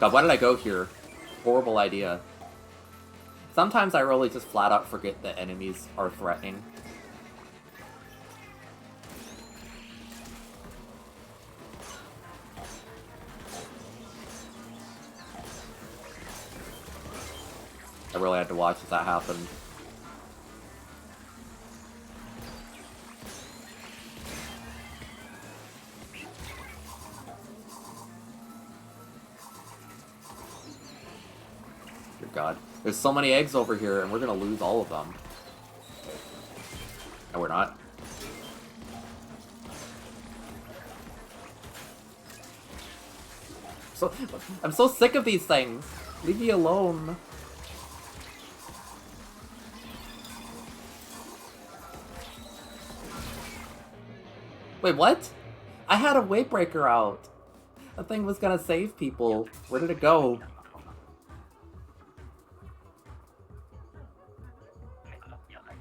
God, why did I go here? Horrible idea. Sometimes I really just flat out forget that enemies are threatening. I really had to watch as that happened. Dear God. There's so many eggs over here, and we're gonna lose all of them. No, we're not. I'm so sick of these things. Leave me alone. Wait, what? I had a weight breaker out. That thing was gonna save people. Where did it go?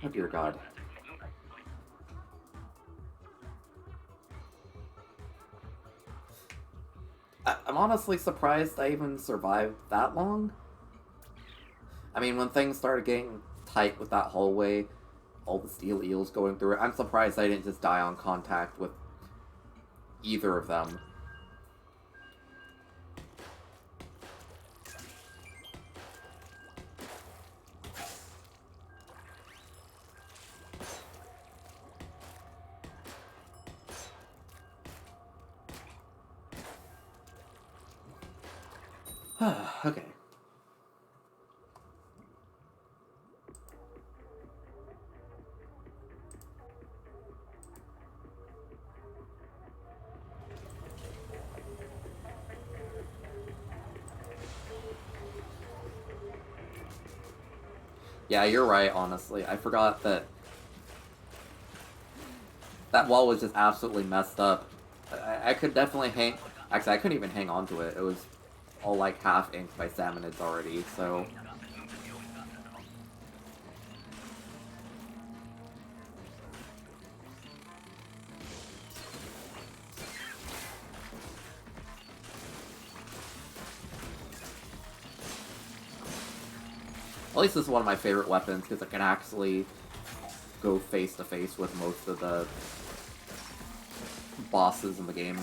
Oh dear God. I'm honestly surprised I even survived that long. I mean, when things started getting tight with that hallway, all the steel eels going through it, I'm surprised I didn't just die on contact with either of them. Okay. Yeah, you're right, honestly. I forgot that that wall was just absolutely messed up. I could definitely hang... Actually, I couldn't even hang on to it. It was all, like, half inked by salmonids already, so... At least this is one of my favorite weapons, because it can actually go face-to-face with most of the bosses in the game.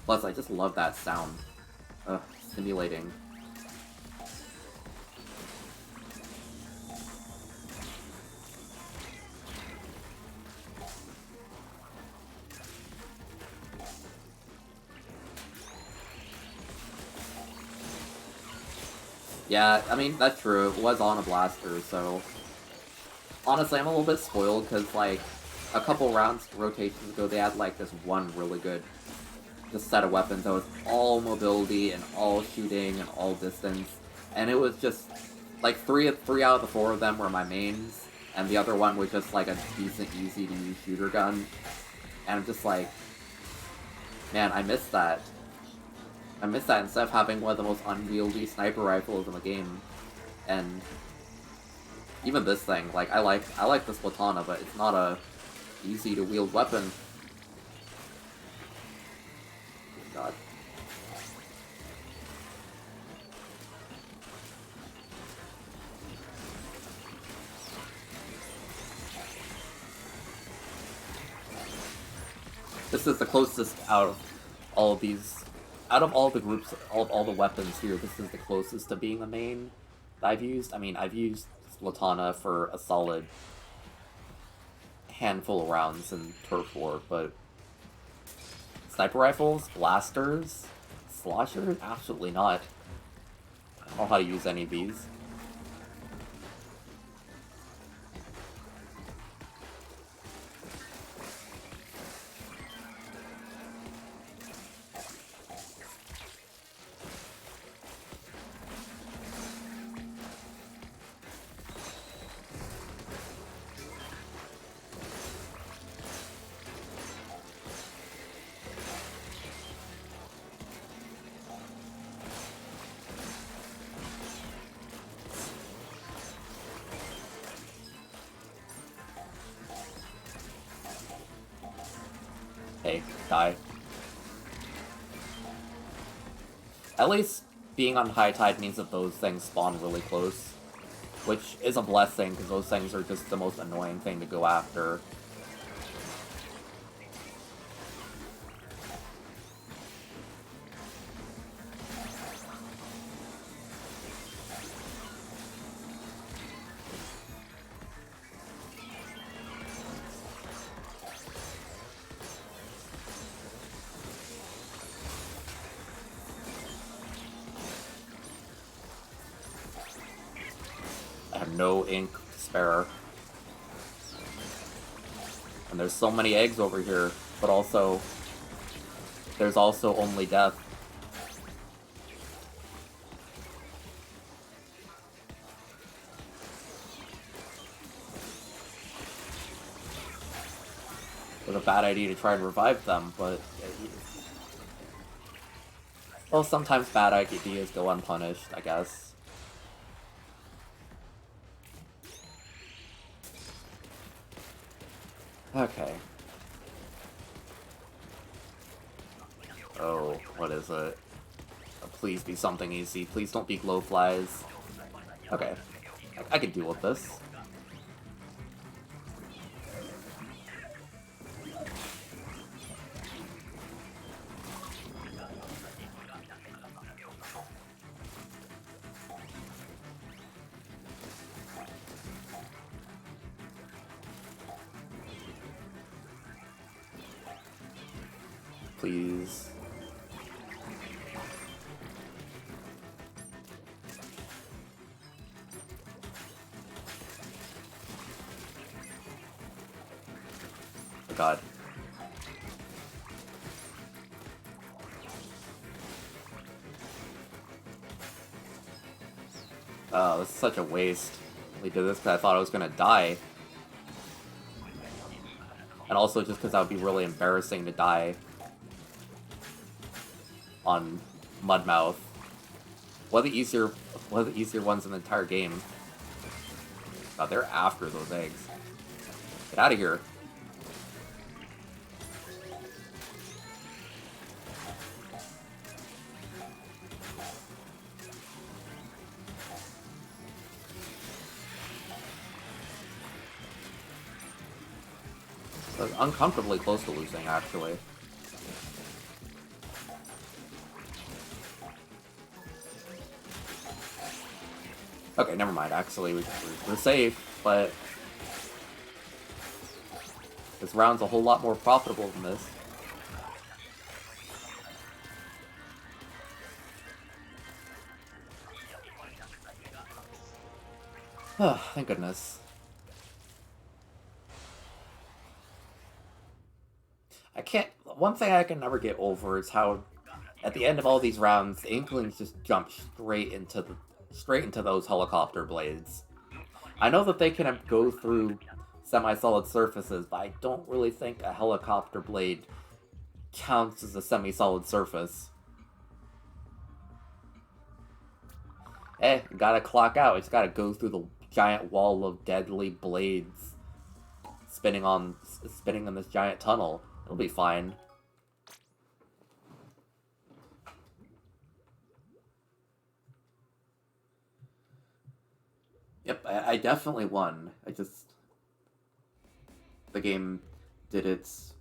Plus, I just love that sound. Stimulating. Yeah, I mean, that's true. It was on a blaster, so... Honestly, I'm a little bit spoiled, because, like, a couple rounds, rotations ago, they had, like, this one really good just set of weapons that was all mobility, and all shooting, and all distance. And it was just... Like, three out of the four of them were my mains, and the other one was just, like, a decent, easy-to-use shooter gun. And I'm just like... Man, I miss that. I miss that instead of having one of the most unwieldy sniper rifles in the game. And even this thing, like I like this Platana, but it's not a easy to wield weapon. God. This is the closest out of all of these. Out of all the groups, all the weapons here, this is the closest to being a main that I've used. I mean, I've used Latana for a solid handful of rounds in Turf War, but sniper rifles, blasters, sloshers? Absolutely not. I don't know how to use any of these. Hey, die. At least being on high tide means that those things spawn really close, which is a blessing, because those things are just the most annoying thing to go after. I have no ink to spare. And there's so many eggs over here, but also, there's also only death. It was a bad idea to try and revive them, but... Well, sometimes bad ideas go unpunished, I guess. Okay. Oh, what is it? Oh, please be something easy. Please don't be glowflies. Okay. I can deal with this. Please. Oh god. Oh, this is such a waste. We did this because I thought I was gonna die. And also just because that would be really embarrassing to die on Mudmouth. One of the easier ones in the entire game. God, they're after those eggs. Get out of here. I was uncomfortably close to losing, actually. Okay, never mind. Actually, we're safe, but this round's a whole lot more profitable than this. Thank goodness. I can't... One thing I can never get over is how, at the end of all these rounds, the Inklings just jump straight into those helicopter blades. I know that they can go through semi-solid surfaces, but I don't really think a helicopter blade counts as a semi-solid surface. Eh, gotta clock out. It's gotta go through the giant wall of deadly blades spinning in this giant tunnel. It'll be fine. Yep, I definitely won. The game did its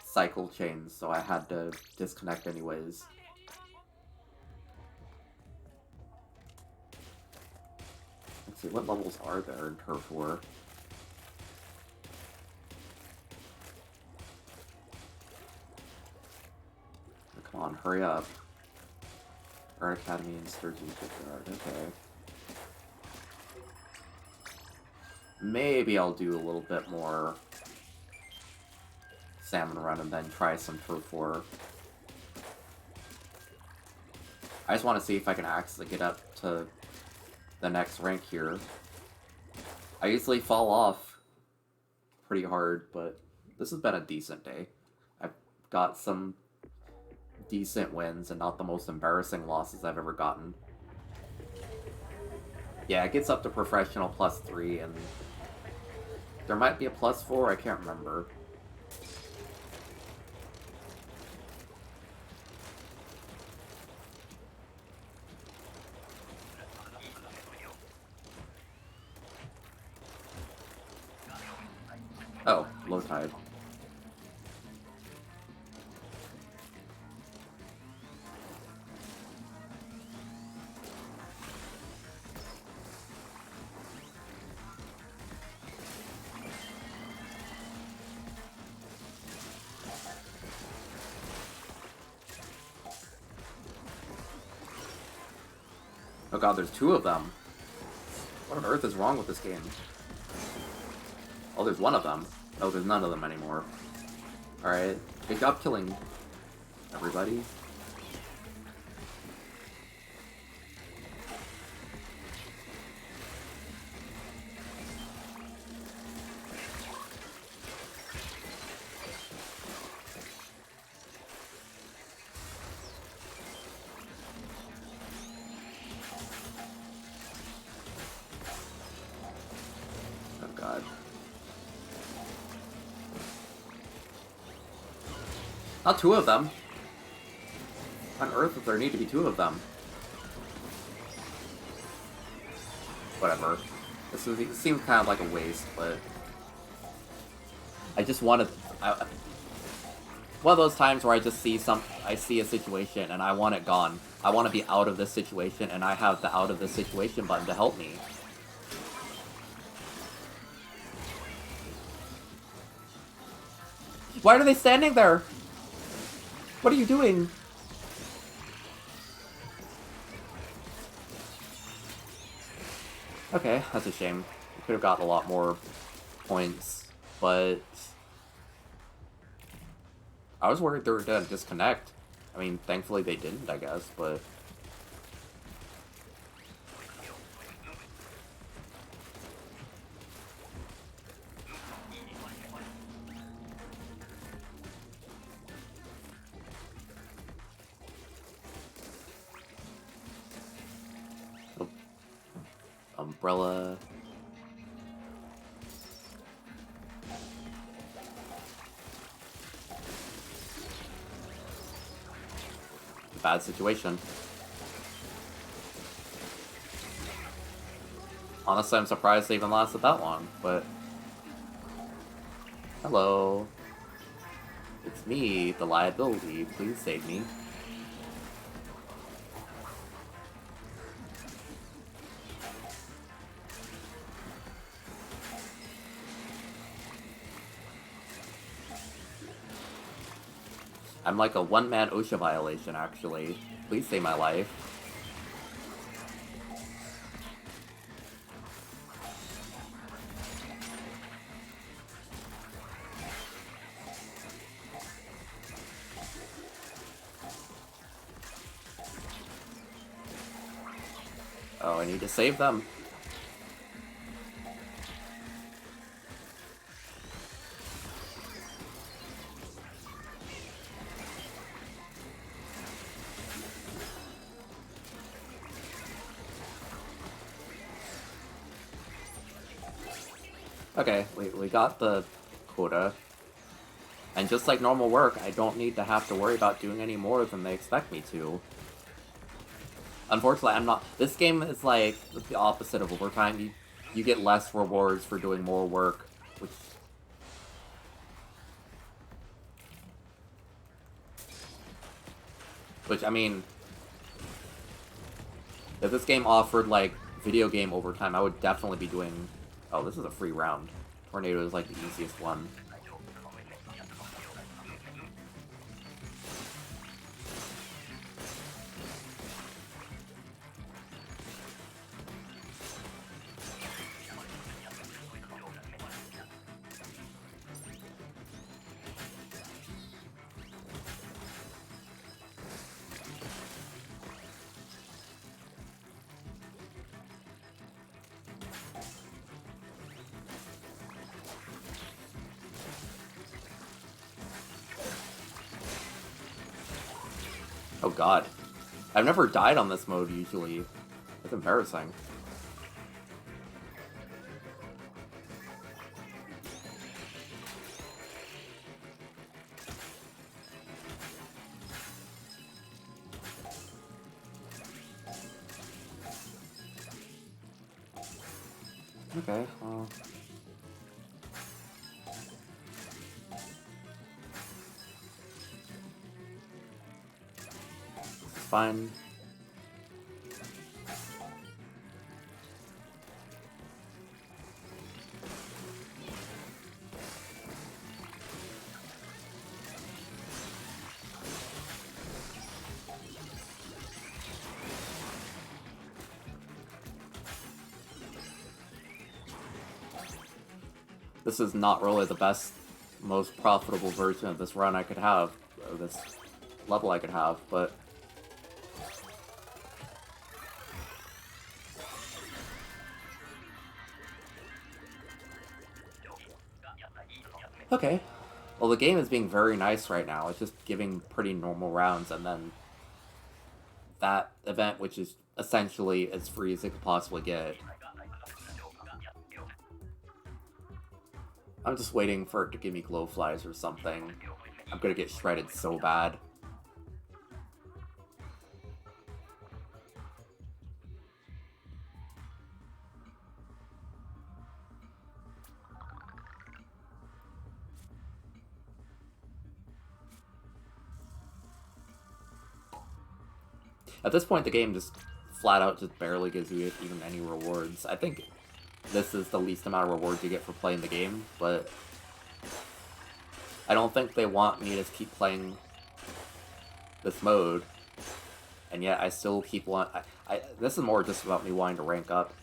cycle change, so I had to disconnect anyways. Let's see, what levels are there in Turf War? Come on, hurry up. Art Academy and Sturgeon Shipyard, okay. Maybe I'll do a little bit more Salmon Run and then try some Turf War. I just want to see if I can actually get up to the next rank here. I usually fall off pretty hard, but this has been a decent day. I've got some decent wins and not the most embarrassing losses I've ever gotten. Yeah, it gets up to professional +3, and there might be a +4, I can't remember. Oh, low tide. Oh god, there's 2 of them. What on earth is wrong with this game? Oh, there's 1 of them. Oh, there's none of them anymore. Alright. Good job killing everybody. Oh god. Not 2 of them. On Earth, if there need to be 2 of them. Whatever. This seems kind of like a waste, but I just wanted. One of those times where I see a situation and I want it gone. I want to be out of this situation, and I have the out of this situation button to help me. Why are they standing there? What are you doing? Okay, that's a shame. We could have gotten a lot more points, but I was worried they were gonna disconnect. I mean, thankfully they didn't, I guess, but umbrella. Bad situation. Honestly, I'm surprised they even lasted that long, but... Hello. It's me, the liability. Please save me. I'm like a one-man OSHA violation, actually. Please save my life. Oh, I need to save them. Okay, we got the quota. And just like normal work, I don't need to have to worry about doing any more than they expect me to. Unfortunately, I'm not... This game is like the opposite of overtime. You get less rewards for doing more work, which... Which, I mean... If this game offered, like, video game overtime, I would definitely be doing... Oh, this is a free round. Tornado is, like, the easiest one. Oh god. I've never died on this mode, usually. That's embarrassing. Okay, well... It's fine. This is not really the best, most profitable version of this run I could have, or this level I could have, but... Okay. Well, the game is being very nice right now. It's just giving pretty normal rounds, and then that event, which is essentially as free as it could possibly get. I'm just waiting for it to give me glowflies or something. I'm gonna get shredded so bad. At this point, the game just flat out just barely gives you even any rewards. I think this is the least amount of rewards you get for playing the game, but I don't think they want me to keep playing this mode, and yet I still keep this is more just about me wanting to rank up.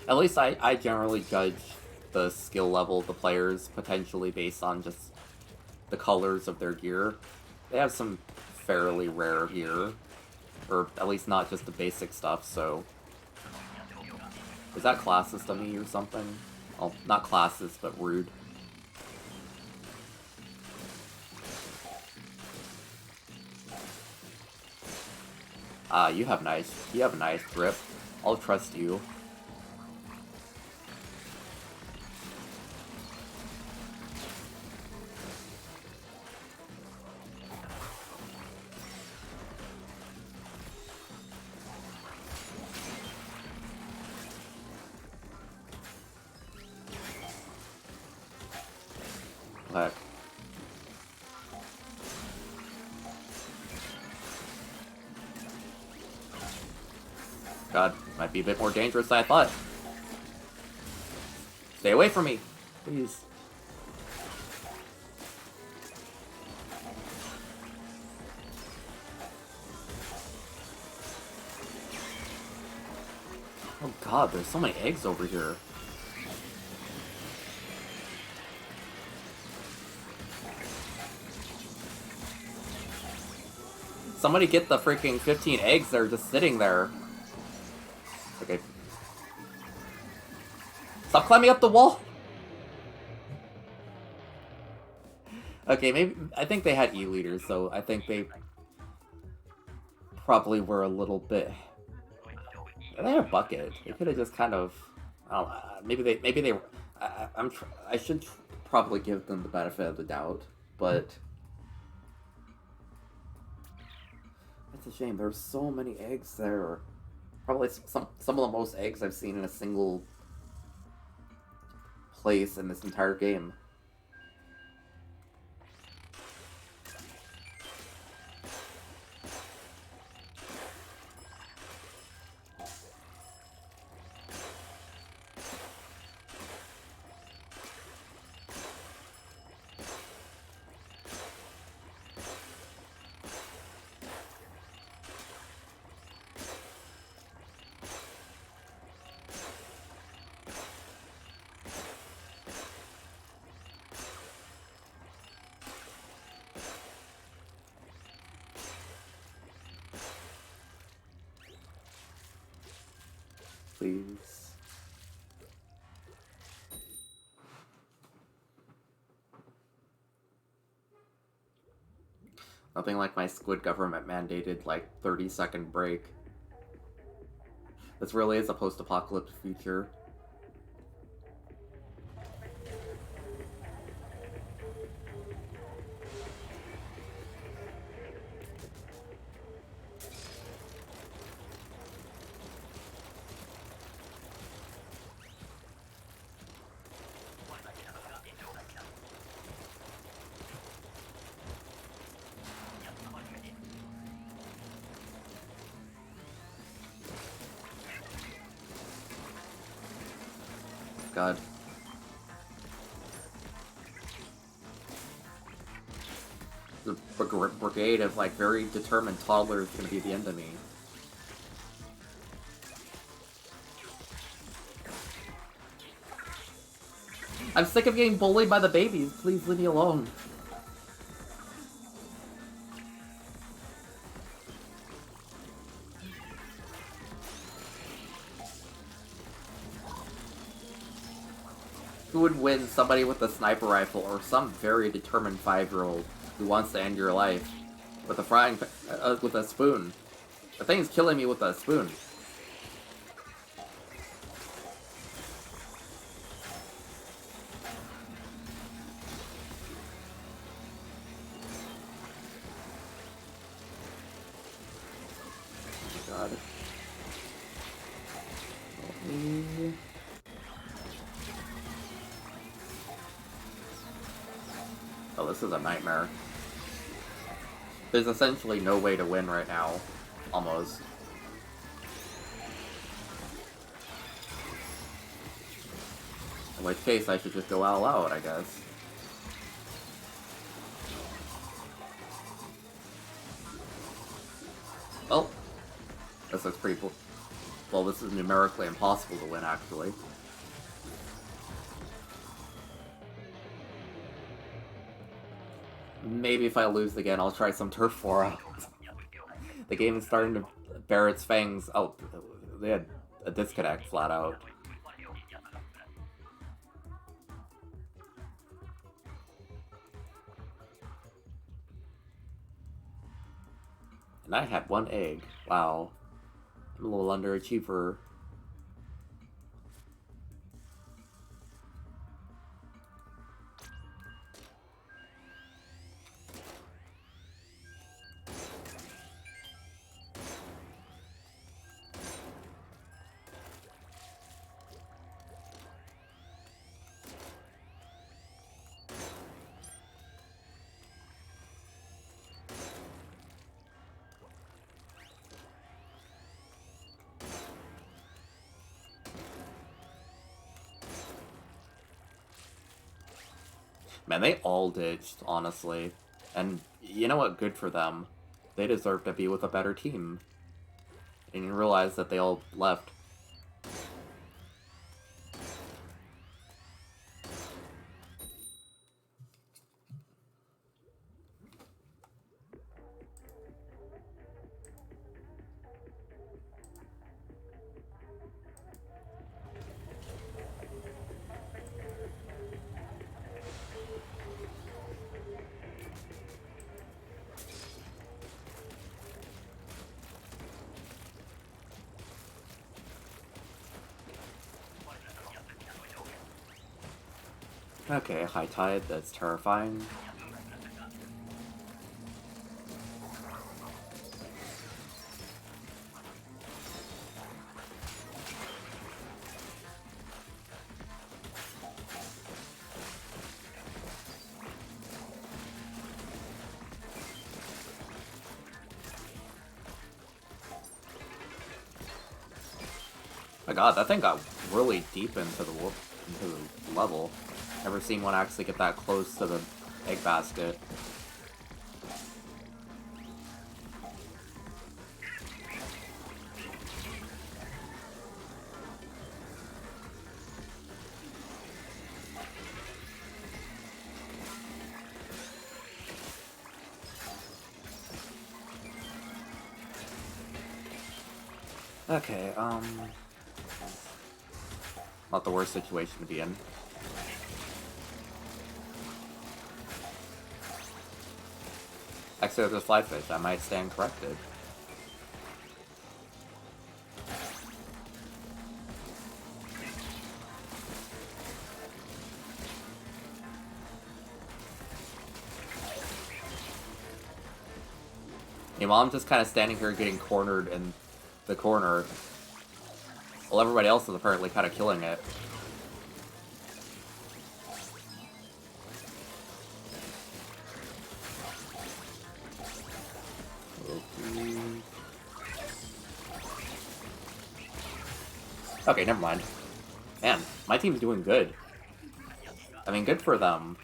At least I generally judge the skill level of the players potentially based on just the colors of their gear. They have some fairly rare gear, or at least not just the basic stuff, so... Is that classist of me or something? Oh, not classist, but rude. Ah, you have a nice grip. I'll trust you. Heck. God, might be a bit more dangerous than I thought. Stay away from me, please. Oh god, there's so many eggs over here. Somebody get the freaking 15 eggs that are just sitting there. Okay. Stop climbing up the wall! Okay, maybe... I think they had E-leaders, so I think they... probably were a little bit... They had a bucket. They could have just kind of... I don't know, maybe they... I should probably give them the benefit of the doubt, but... It's a shame. There's so many eggs there. Probably some of the most eggs I've seen in a single place in this entire game. Please. Nothing like my squid government mandated, like, 30-second break. This really is a post-apocalyptic future. God. The brigade of, like, very determined toddlers is gonna be the end of me. I'm sick of getting bullied by the babies. Please leave me alone. Who would win, somebody with a sniper rifle or some very determined 5-year-old who wants to end your life with a with a spoon? The thing's killing me with a spoon. God. Oh, this is a nightmare. There's essentially no way to win right now. Almost. In which case, I should just go all out, I guess. Well, this looks pretty Well, this is numerically impossible to win, actually. Maybe if I lose again, I'll try some turf 4 out. The game is starting to bare its fangs. Oh, they had a disconnect flat out. And I had 1 egg. Wow. I'm a little underachiever. Man, they all ditched, honestly. And you know what? Good for them. They deserve to be with a better team. And you realize that they all left. Okay, high tide, that's terrifying. My god, that thing got really deep into the level. Never seen one actually get that close to the egg basket. Okay, not the worst situation to be in. Actually, there's a fly fish. I might stand corrected. Meanwhile, I'm just kind of standing here getting cornered in the corner. Well, everybody else is apparently kind of killing it. Okay, never mind. Man, my team's doing good. I mean, good for them.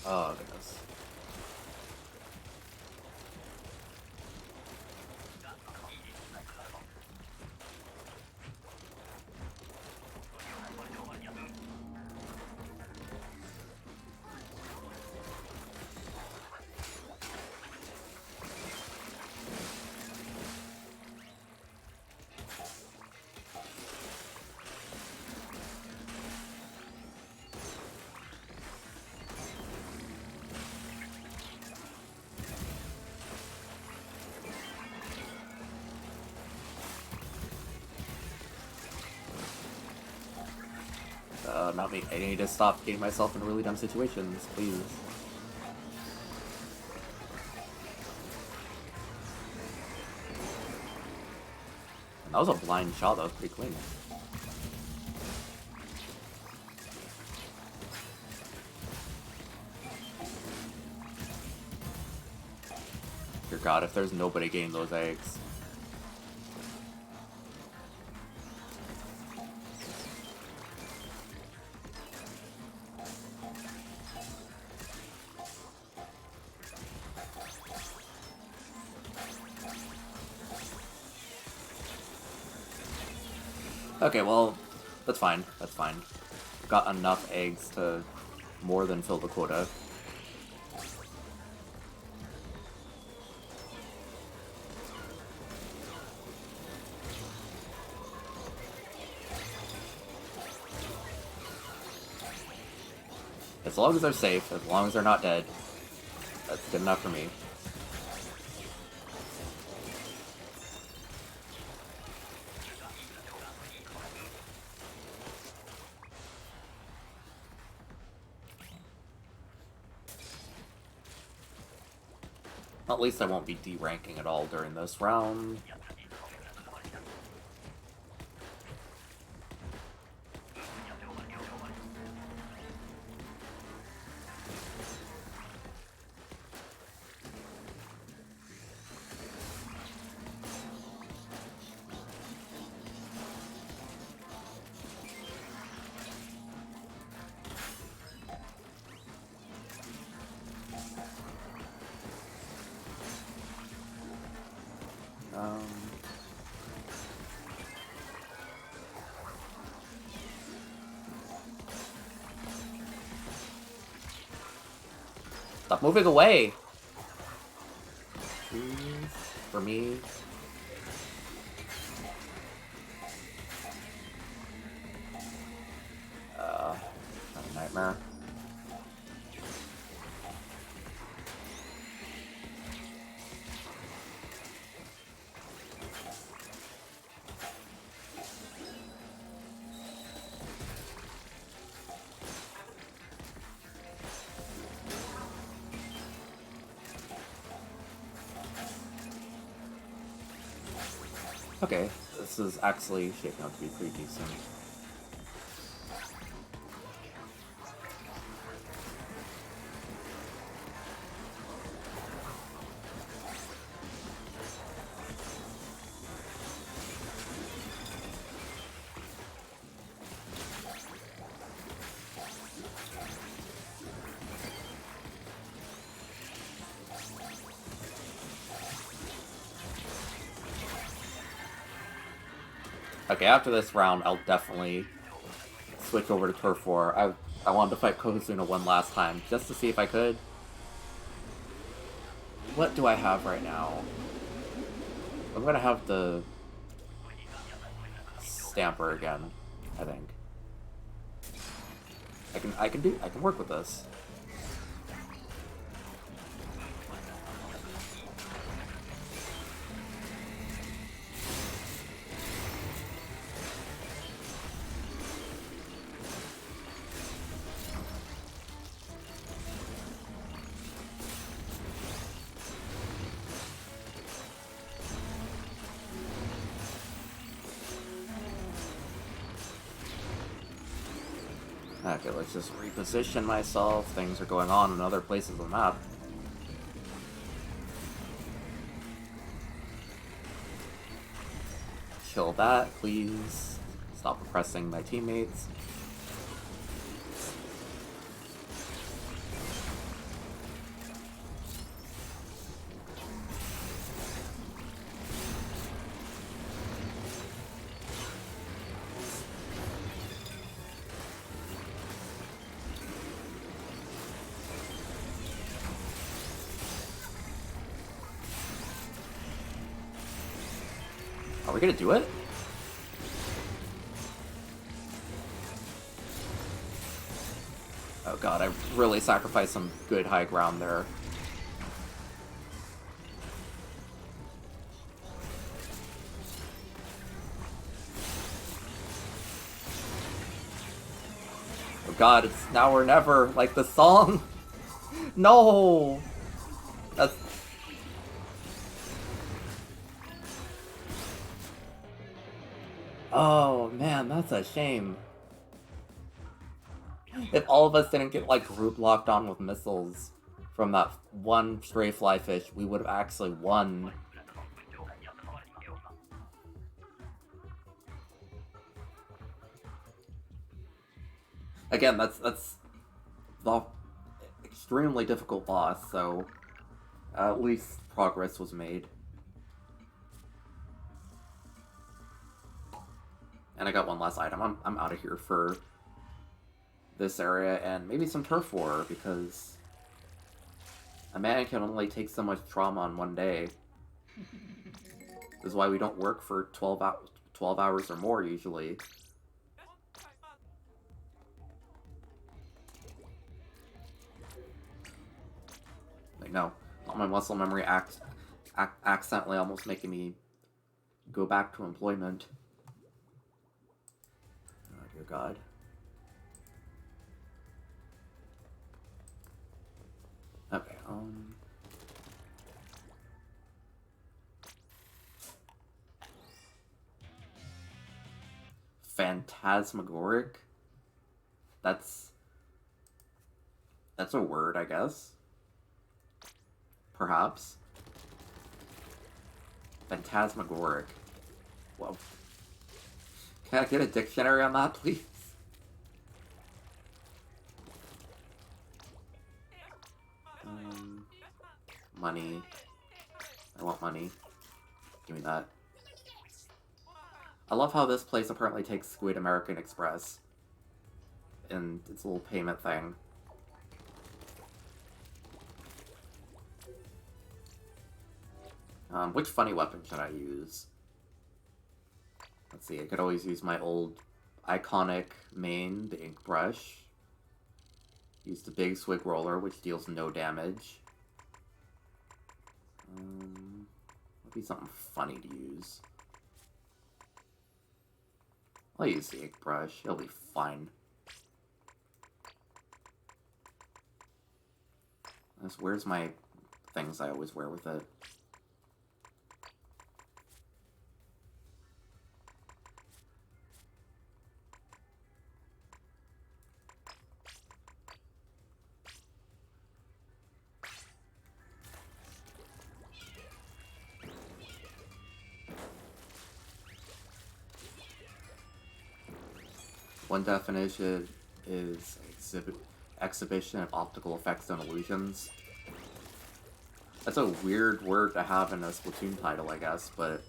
Oh, goodness. Not me. I need to stop getting myself in really dumb situations, please. That was a blind shot. That was pretty clean. Dear God, if there's nobody getting those eggs. Okay, well, that's fine. That's fine. Got enough eggs to more than fill the quota. As long as they're safe, as long as they're not dead, that's good enough for me. At least I won't be D-ranking at all during this round. Stop moving away! Please, for me. Not a nightmare. Okay, this is actually shaping out to be pretty decent. Okay, after this round, I'll definitely switch over to Turf War. I wanted to fight Kozuna one last time, just to see if I could. What do I have right now? I'm gonna have the Stamper again, I think. I can work with this. Okay, let's just reposition myself. Things are going on in other places on the map. Kill that, please. Stop oppressing my teammates. Are we gonna do it? Oh god, I really sacrificed some good high ground there. Oh god, it's now or never, like the song. No! That's... Oh man, that's a shame. If all of us didn't get like group locked on with missiles from that one stray fly fish, we would have actually won. Again, that's the extremely difficult boss, so at least progress was made. And I got one last item. I'm out of here for this area, and maybe some turf war, because a man can only take so much trauma on one day. This is why we don't work for 12 hours or more, usually. Like, no. My muscle memory accidentally almost making me go back to employment. Oh, dear God. Okay, Phantasmagoric? That's a word, I guess. Perhaps. Phantasmagoric. Whoa. Can I get a dictionary on that, please? Money. I want money. Give me that. I love how this place apparently takes Squid American Express. And its little payment thing. Which funny weapon should I use? Let's see, I could always use my old iconic main, the ink brush. Use the big swig roller, which deals no damage. Would be something funny to use. I'll use the ink brush, it'll be fine. Where's my things I always wear with it? One definition is exhibition of optical effects and illusions. That's a weird word to have in a Splatoon title, I guess, but...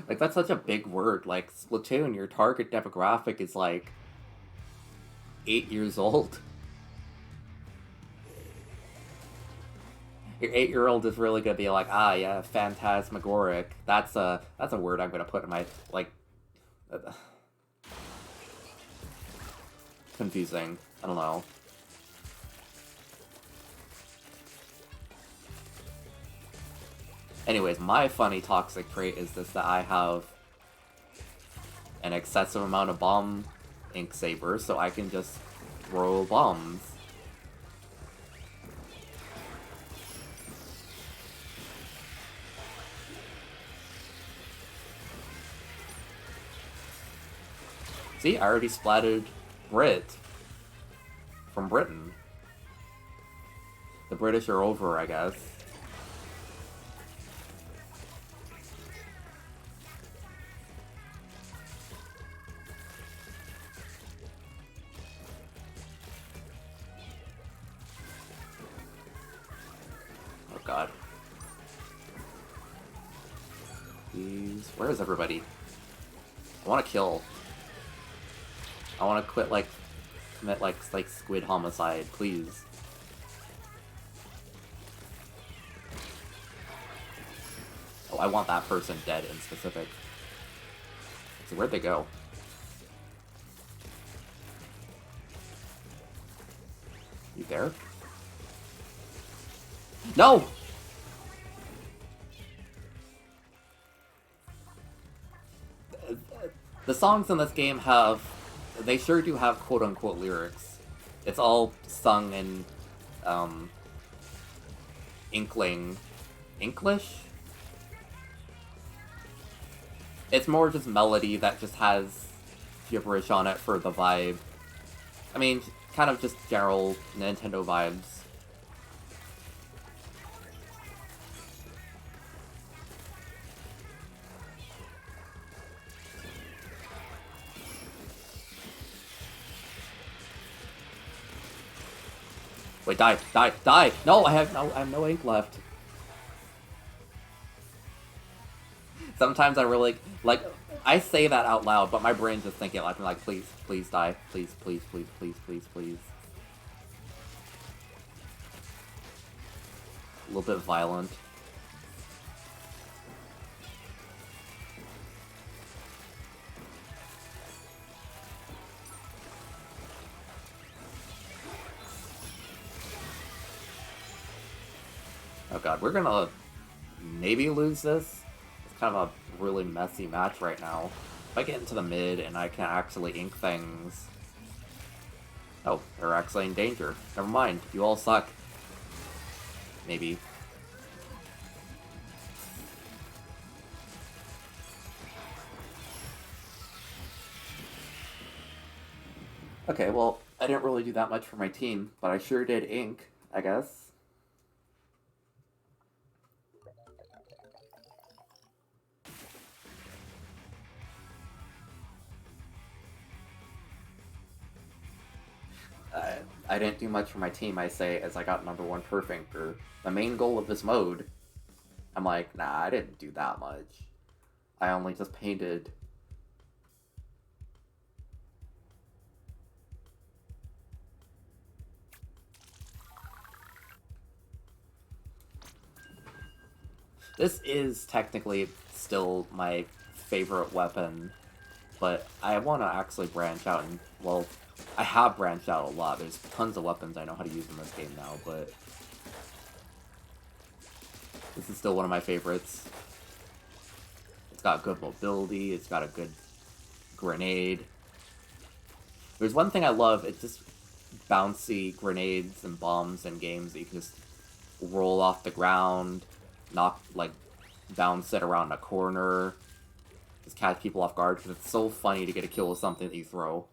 Like, that's such a big word. Like, Splatoon, your target demographic is, like, 8 years old. Your 8-year-old is really gonna be like, ah, yeah, phantasmagoric. That's a word I'm gonna put in my, like... confusing. I don't know. Anyways, my funny toxic trait is this, that I have an excessive amount of bomb ink saber, so I can just throw bombs. See, I already splatted Brit from Britain. The British are over, I guess. God. Please. Where is everybody? I want to kill. I want to quit, like, commit, like squid homicide, please. Oh, I want that person dead in specific. So where'd they go? You there? No! The songs in this game have... They sure do have quote-unquote lyrics. It's all sung in, Inkling... Inklish? It's more just melody that just has gibberish on it for the vibe. I mean, kind of just general Nintendo vibes. Wait, die, die, die! No, I have no ink left. Sometimes I really like I say that out loud, but my brain's just thinking like, please, please die, please, please, please, please, please, please. A little bit violent. Oh god, we're gonna maybe lose this. It's kind of a really messy match right now. If I get into the mid and I can actually ink things... Oh, they're actually in danger. Never mind, you all suck. Maybe. Okay, well, I didn't really do that much for my team, but I sure did ink, I guess. I didn't do much for my team, I say, as I got #1 perfect, or the main goal of this mode. I'm like, nah, I didn't do that much. I only just painted. This is technically still my favorite weapon, but I want to actually branch out and, well, I have branched out a lot. There's tons of weapons I know how to use in this game now, but this is still one of my favorites. It's got good mobility, it's got a good grenade. There's one thing I love, it's just bouncy grenades and bombs in games that you can just roll off the ground, knock, like, bounce it around a corner, just catch people off guard, because it's so funny to get a kill with something that you throw.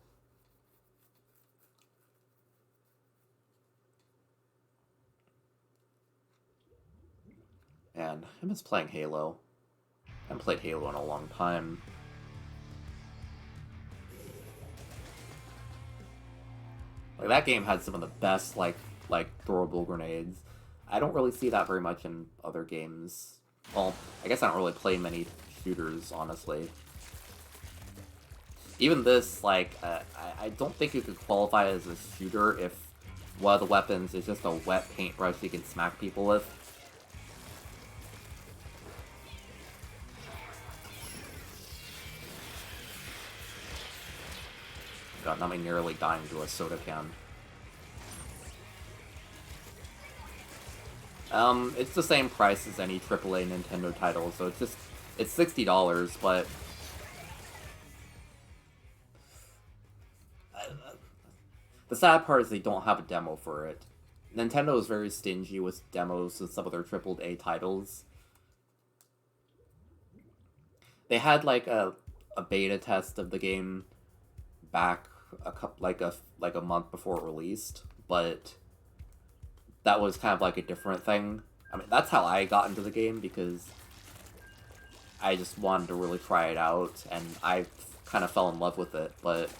And I miss playing Halo. I haven't played Halo in a long time. Like, that game had some of the best, like throwable grenades. I don't really see that very much in other games. Well, I guess I don't really play many shooters, honestly. Even this, like, I don't think you could qualify as a shooter if one of the weapons is just a wet paintbrush you can smack people with. God, not me nearly dying to a soda can. It's the same price as any AAA Nintendo title, so it's $60, but the sad part is they don't have a demo for it. Nintendo is very stingy with demos with some of their AAA titles. They had like a beta test of the game back a month before it released, but that was kind of like a different thing. I mean, that's how I got into the game, because I just wanted to really try it out, and I kind of fell in love with it, but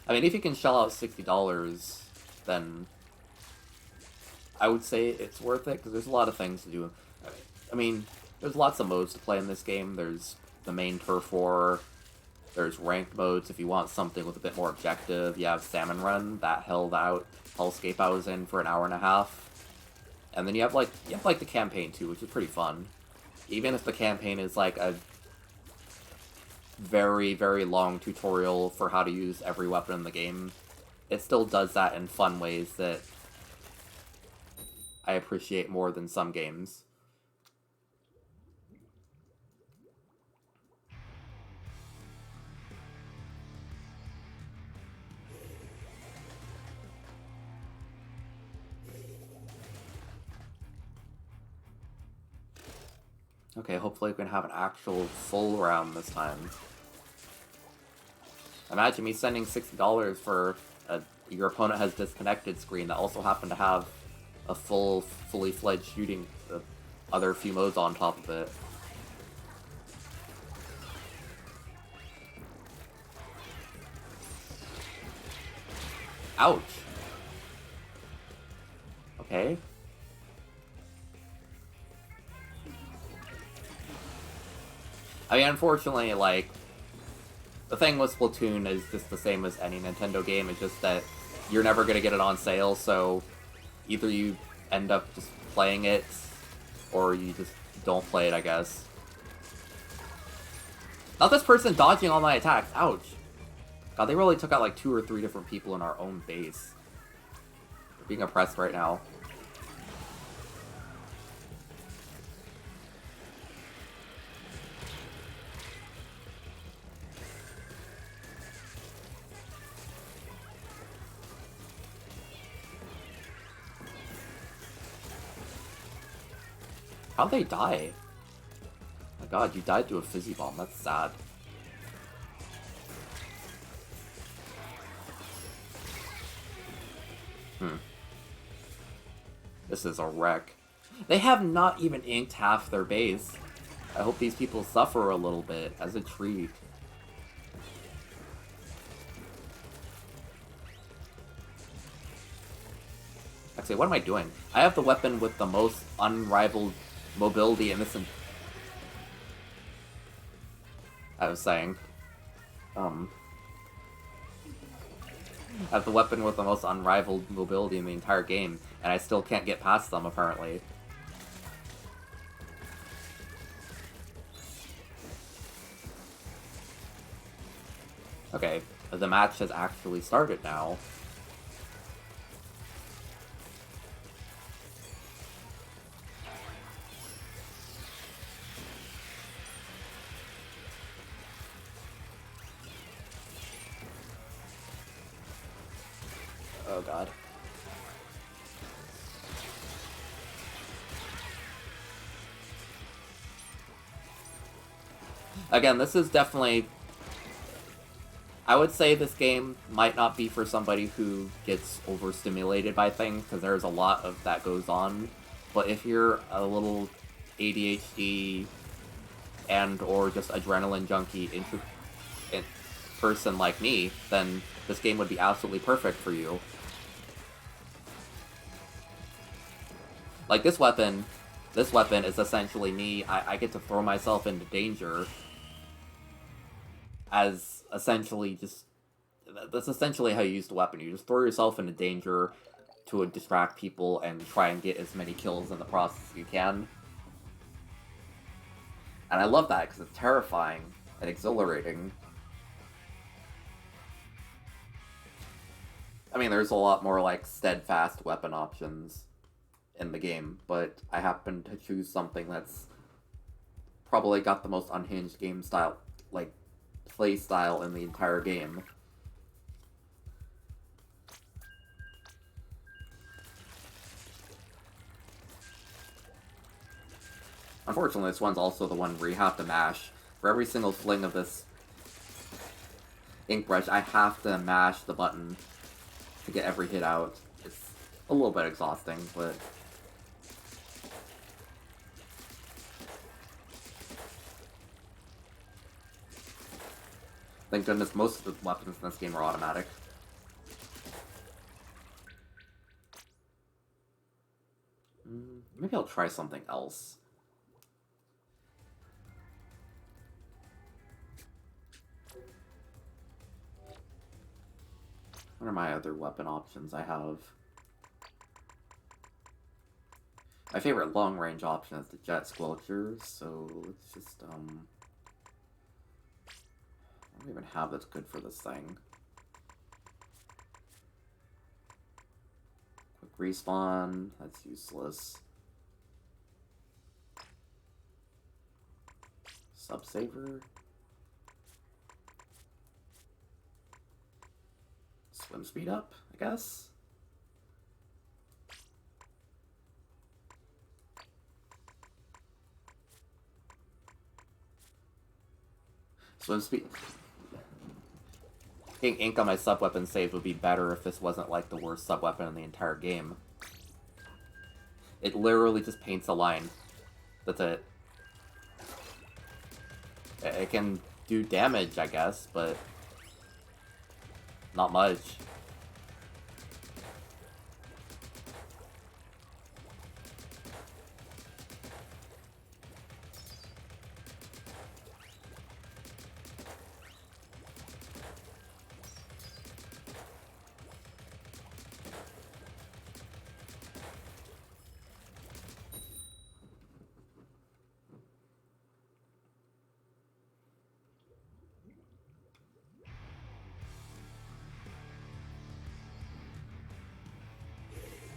I mean, if you can shell out $60, then I would say it's worth it, because there's a lot of things to do. I mean, there's lots of modes to play in this game. There's the main turf war, there's ranked modes if you want something with a bit more objective. You have Salmon Run, that hellscape I was in for an hour and a half. And then you have the campaign too, which is pretty fun. Even if the campaign is like a very, very long tutorial for how to use every weapon in the game, it still does that in fun ways that I appreciate more than some games. Okay, hopefully we can have an actual full round this time. Imagine me sending $60 for a your opponent has disconnected screen that also happened to have a fully fledged shooting other few modes on top of it. Ouch. Okay. I mean, unfortunately, like, the thing with Splatoon is just the same as any Nintendo game. It's just that you're never going to get it on sale, so either you end up just playing it, or you just don't play it, I guess. Not this person dodging all my attacks. Ouch. God, they really took out like 2 or 3 different people in our own base. We're being oppressed right now. How'd they die? My god, you died to a fizzy bomb. That's sad. This is a wreck. They have not even inked half their base. I hope these people suffer a little bit as a treat. Actually, what am I doing? I have the weapon with the most unrivaled mobility in this. I was saying, I have the weapon with the most unrivaled mobility in the entire game, and I still can't get past them, apparently. Okay, the match has actually started now. Oh god. Again, this is definitely... I would say this game might not be for somebody who gets overstimulated by things, because there's a lot of that goes on. But if you're a little ADHD and or just adrenaline junkie person like me, then this game would be absolutely perfect for you. Like, this weapon is essentially me. I get to throw myself into danger as essentially just... That's essentially how you use the weapon. You just throw yourself into danger to distract people and try and get as many kills in the process as you can. And I love that because it's terrifying and exhilarating. I mean, there's a lot more, like, steadfast weapon options in the game, but I happen to choose something that's probably got the most unhinged game style, like, play style in the entire game. Unfortunately, this one's also the one where you have to mash. For every single fling of this ink brush, I have to mash the button to get every hit out. It's a little bit exhausting, but... Thank goodness most of the weapons in this game are automatic. Maybe I'll try something else. What are my other weapon options I have? My favorite long-range option is the Jet Squelcher, so let's just, I don't even have that's good for this thing. Quick respawn, that's useless. Subsaver? Swim speed up, I guess? So getting ink on my sub-weapon save would be better if this wasn't like the worst sub-weapon in the entire game. It literally just paints a line. That's it. It can do damage, I guess, but not much.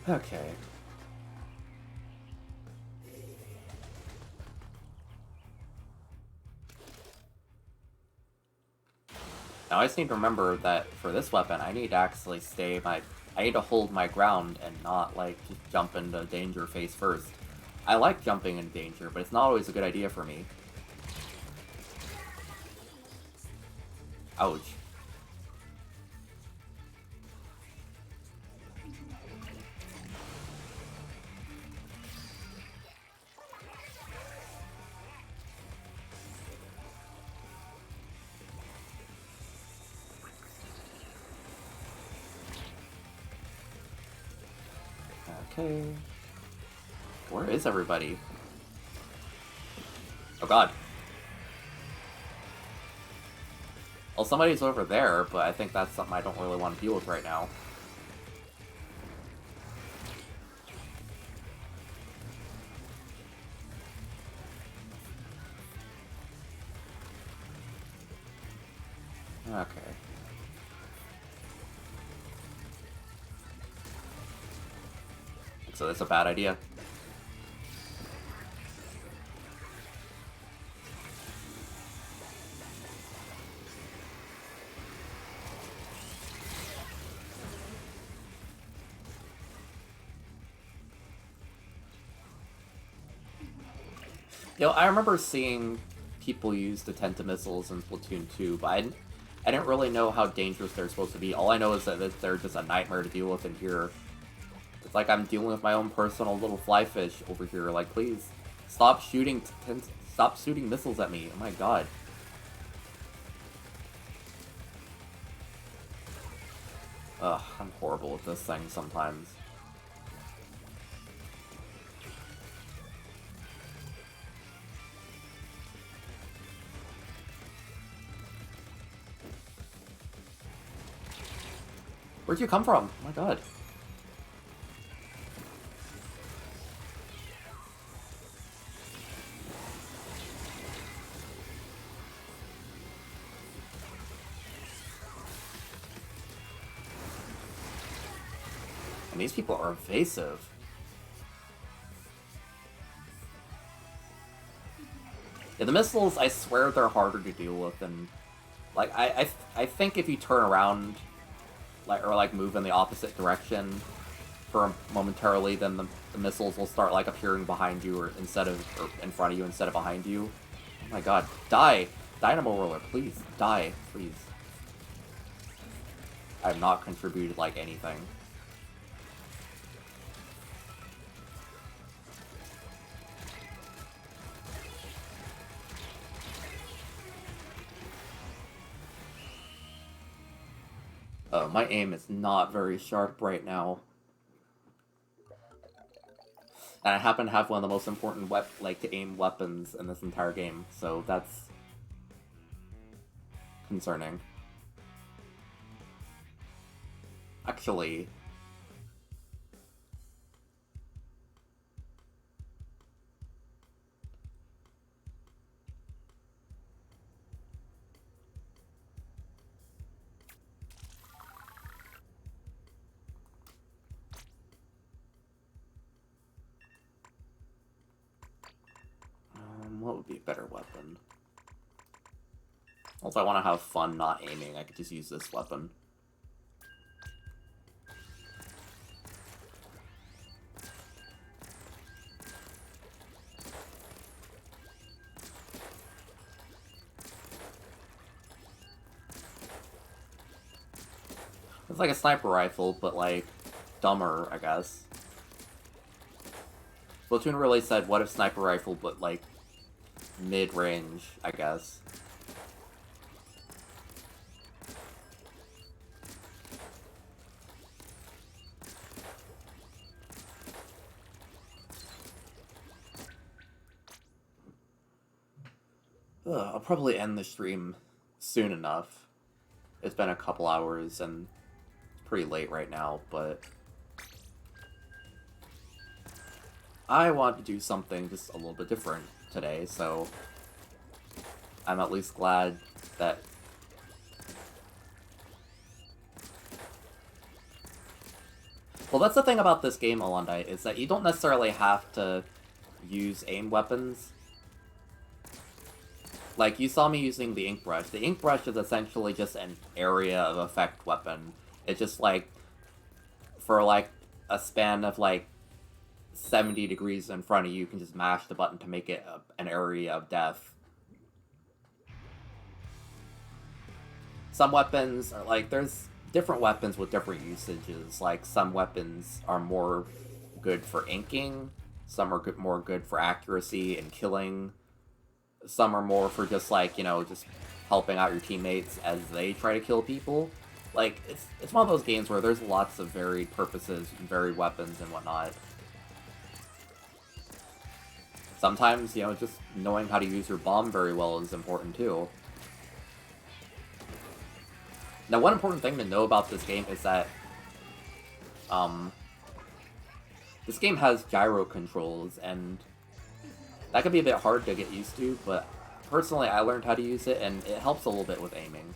Okay. Now I just need to remember that for this weapon, I need to actually I need to hold my ground and not, like, just jump into danger face first. I like jumping into danger, but it's not always a good idea for me. Ouch. Okay. Where is everybody? Oh god. Well, somebody's over there, but I think that's something I don't really want to deal with right now. Okay. So that's a bad idea. You know, I remember seeing people use the Tenta missiles in Splatoon 2, but I didn't really know how dangerous they're supposed to be. All I know is that they're just a nightmare to deal with in here. It's like I'm dealing with my own personal little fly fish over here. Like, please, stop shooting missiles at me. Oh my god. Ugh, I'm horrible with this thing sometimes. Where'd you come from? Oh my god. And these people are evasive. Yeah, the missiles, I swear they're harder to deal with than... Like, I think if you turn around, like move in the opposite direction for momentarily, then the missiles will start, like, appearing behind you or in front of you instead of behind you. Oh my god. Die! Dynamo Roller, please. Die, please. I have not contributed, like, anything. My aim is not very sharp right now. And I happen to have one of the most important to aim weapons in this entire game, so that's concerning. Actually, what would be a better weapon? Also, I want to have fun not aiming. I could just use this weapon. It's like a sniper rifle, but like dumber, I guess. Splatoon really said, what if sniper rifle, but like mid-range, I guess. I'll probably end the stream soon enough. It's been a couple hours and it's pretty late right now, but I want to do something just a little bit different today, so I'm at least glad that... Well, that's the thing about this game, Alondite, is that you don't necessarily have to use aim weapons. Like, you saw me using the ink brush. The ink brush is essentially just an area of effect weapon. It's just, like, for, like, a span of, like, 70 degrees in front of you, you can just mash the button to make it an area of death. Some weapons, like, there's different weapons with different usages. Like, some weapons are more good for inking, some are more good for accuracy and killing, some are more for just, like, you know, just helping out your teammates as they try to kill people. Like, it's one of those games where there's lots of varied purposes and varied weapons and whatnot. Sometimes, you know, just knowing how to use your bomb very well is important too. Now, one important thing to know about this game is that, this game has gyro controls, and that can be a bit hard to get used to, but personally I learned how to use it, and it helps a little bit with aiming.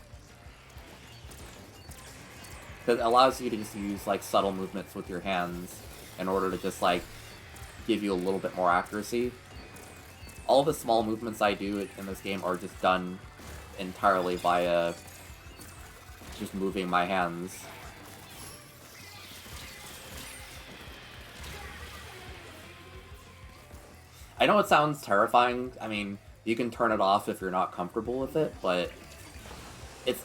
Because it allows you to just use, like, subtle movements with your hands in order to just, like, give you a little bit more accuracy. All the small movements I do in this game are just done entirely via just moving my hands. I know it sounds terrifying. I mean, you can turn it off if you're not comfortable with it, but it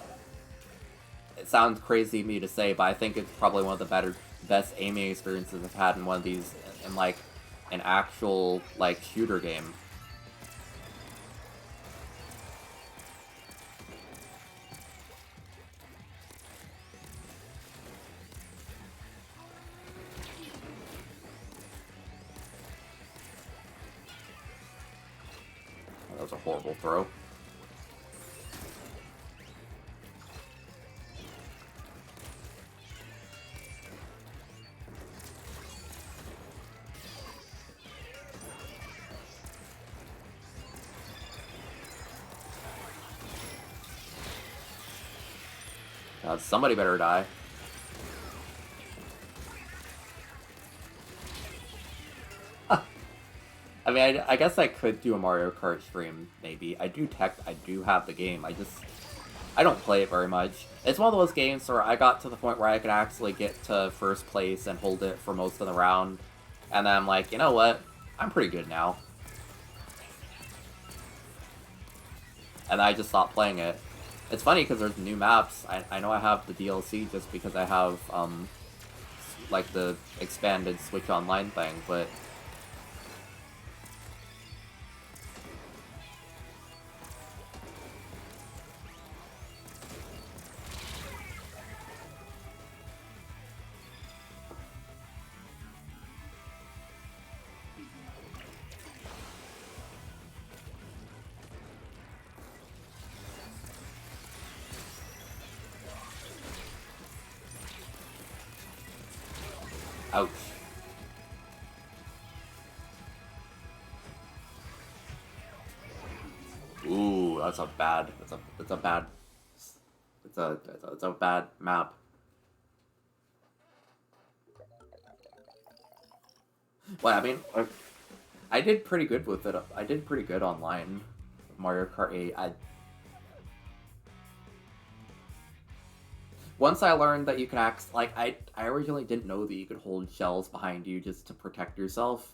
sounds crazy to me to say, but I think it's probably one of the best aiming experiences I've had in one of these, in like an actual, like, shooter game. That was a horrible throw. God, somebody better die. I mean, I guess I could do a Mario Kart stream, maybe. I do have the game, I don't play it very much. It's one of those games where I got to the point where I could actually get to first place and hold it for most of the round, and then I'm like, you know what? I'm pretty good now. And I just stopped playing it. It's funny because there's new maps. I know I have the DLC just because I have, like, the expanded Switch Online thing, but... Ouch. Ooh, that's a bad map. Well, I mean, I did pretty good with it. I did pretty good online. Mario Kart 8. Once I learned that you can I originally didn't know that you could hold shells behind you just to protect yourself.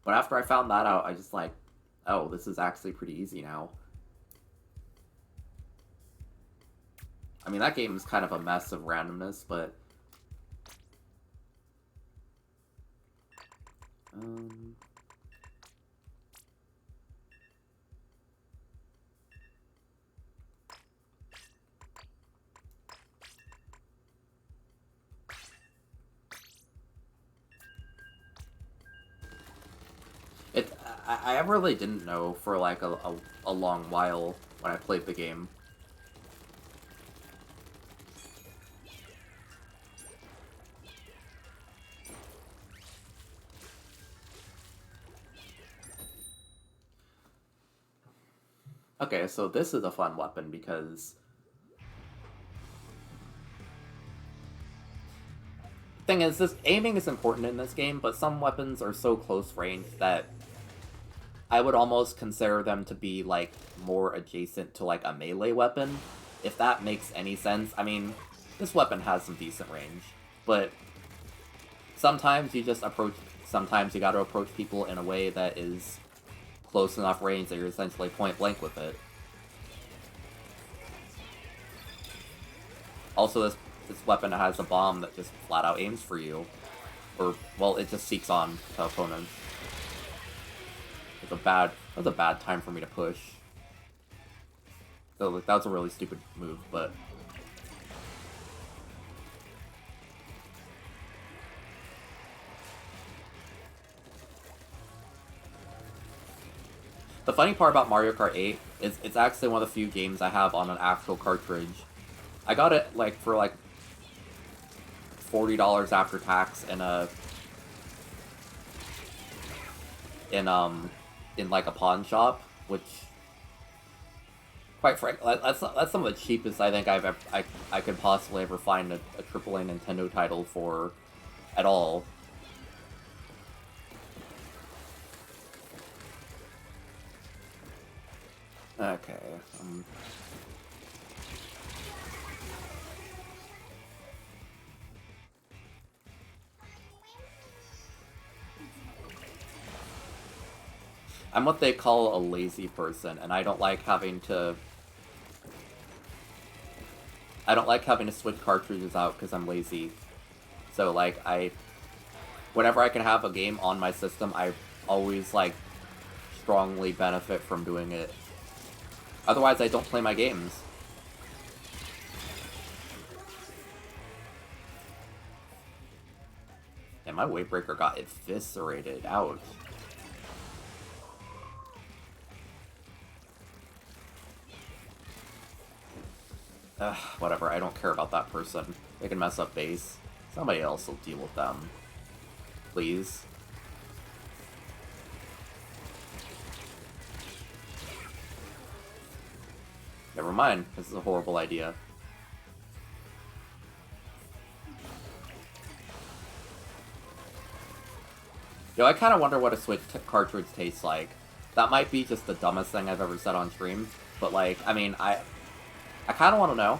But after I found that out, I just like, oh, this is actually pretty easy now. I mean, that game is kind of a mess of randomness, but... Um... It, I really didn't know for like a long while when I played the game. Okay, so this is a fun weapon because... Thing is, this aiming is important in this game, but some weapons are so close range that I would almost consider them to be, like, more adjacent to, like, a melee weapon, if that makes any sense. I mean, this weapon has some decent range, but sometimes you just approach... Sometimes you gotta approach people in a way that is close enough range that you're essentially point blank with it. Also, this weapon has a bomb that just flat out aims for you. Or, well, it just seeks on to opponents. That was a bad time for me to push. So, like, that was a really stupid move, but... The funny part about Mario Kart 8 is it's actually one of the few games I have on an actual cartridge. I got it, like, for, like, $40 after tax in a... in like a pawn shop, which, quite frankly, that's some of the cheapest I think I could possibly ever find a AAA Nintendo title for at all. Okay. I'm what they call a lazy person, and I don't like having to switch cartridges out because I'm lazy. So, like, whenever I can have a game on my system, I always, like, strongly benefit from doing it. Otherwise, I don't play my games. And my weight breaker got eviscerated. Ouch. Whatever, I don't care about that person. They can mess up base. Somebody else will deal with them. Please. Never mind, this is a horrible idea. Yo, I kind of wonder what a Switch cartridge tastes like. That might be just the dumbest thing I've ever said on stream, but, like, I mean, I kind of want to know.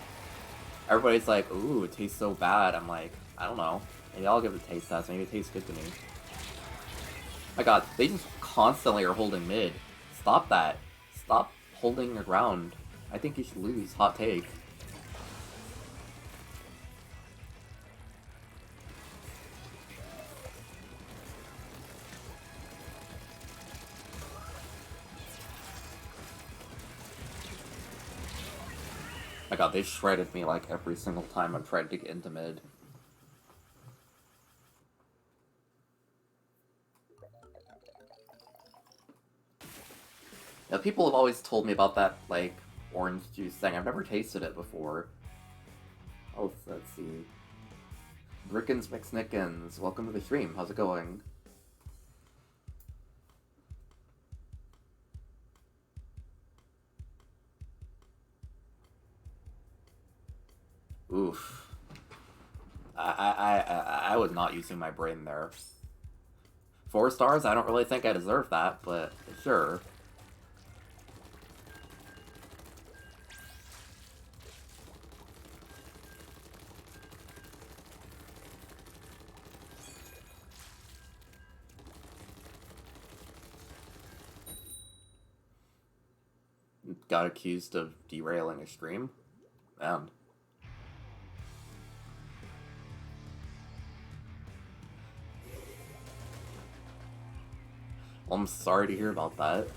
Everybody's like, ooh, it tastes so bad. I'm like, I don't know. Maybe I'll give it a taste test. Maybe it tastes good to me. My god, they just constantly are holding mid. Stop that. Stop holding your ground. I think you should lose. Hot take. My god, they shredded me like every single time I've tried to get into mid. Now, people have always told me about that, like, orange juice thing. I've never tasted it before. Oh, let's see. Brickens McSnickens, welcome to the stream. How's it going? Oof. I was not using my brain there. 4 stars? I don't really think I deserve that, but sure. Got accused of derailing a stream? Man. Well, I'm sorry to hear about that.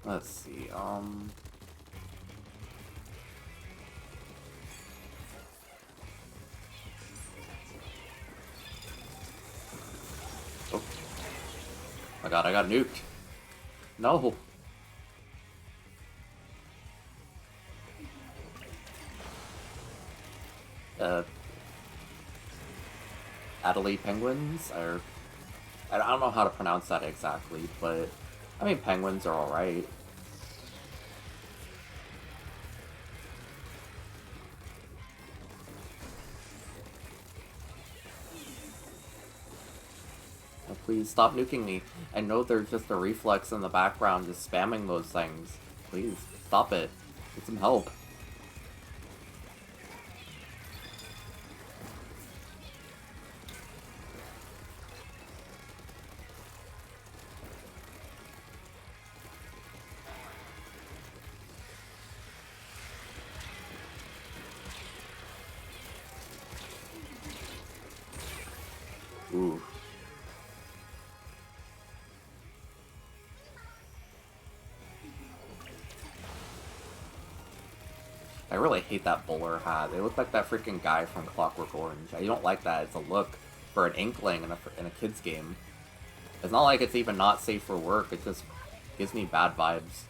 Let's see, Oh. My god, I got nuked. No. Adelaide penguins, or I don't know how to pronounce that exactly, but I mean penguins are alright. Please stop nuking me. I know there's just a reflex in the background just spamming those things. Please, stop it. Get some help. Ooh. I really hate that bowler hat. They look like that freaking guy from Clockwork Orange. I don't like that. It's a look for an inkling in a kid's game. It's not like it's even not safe for work. It just gives me bad vibes.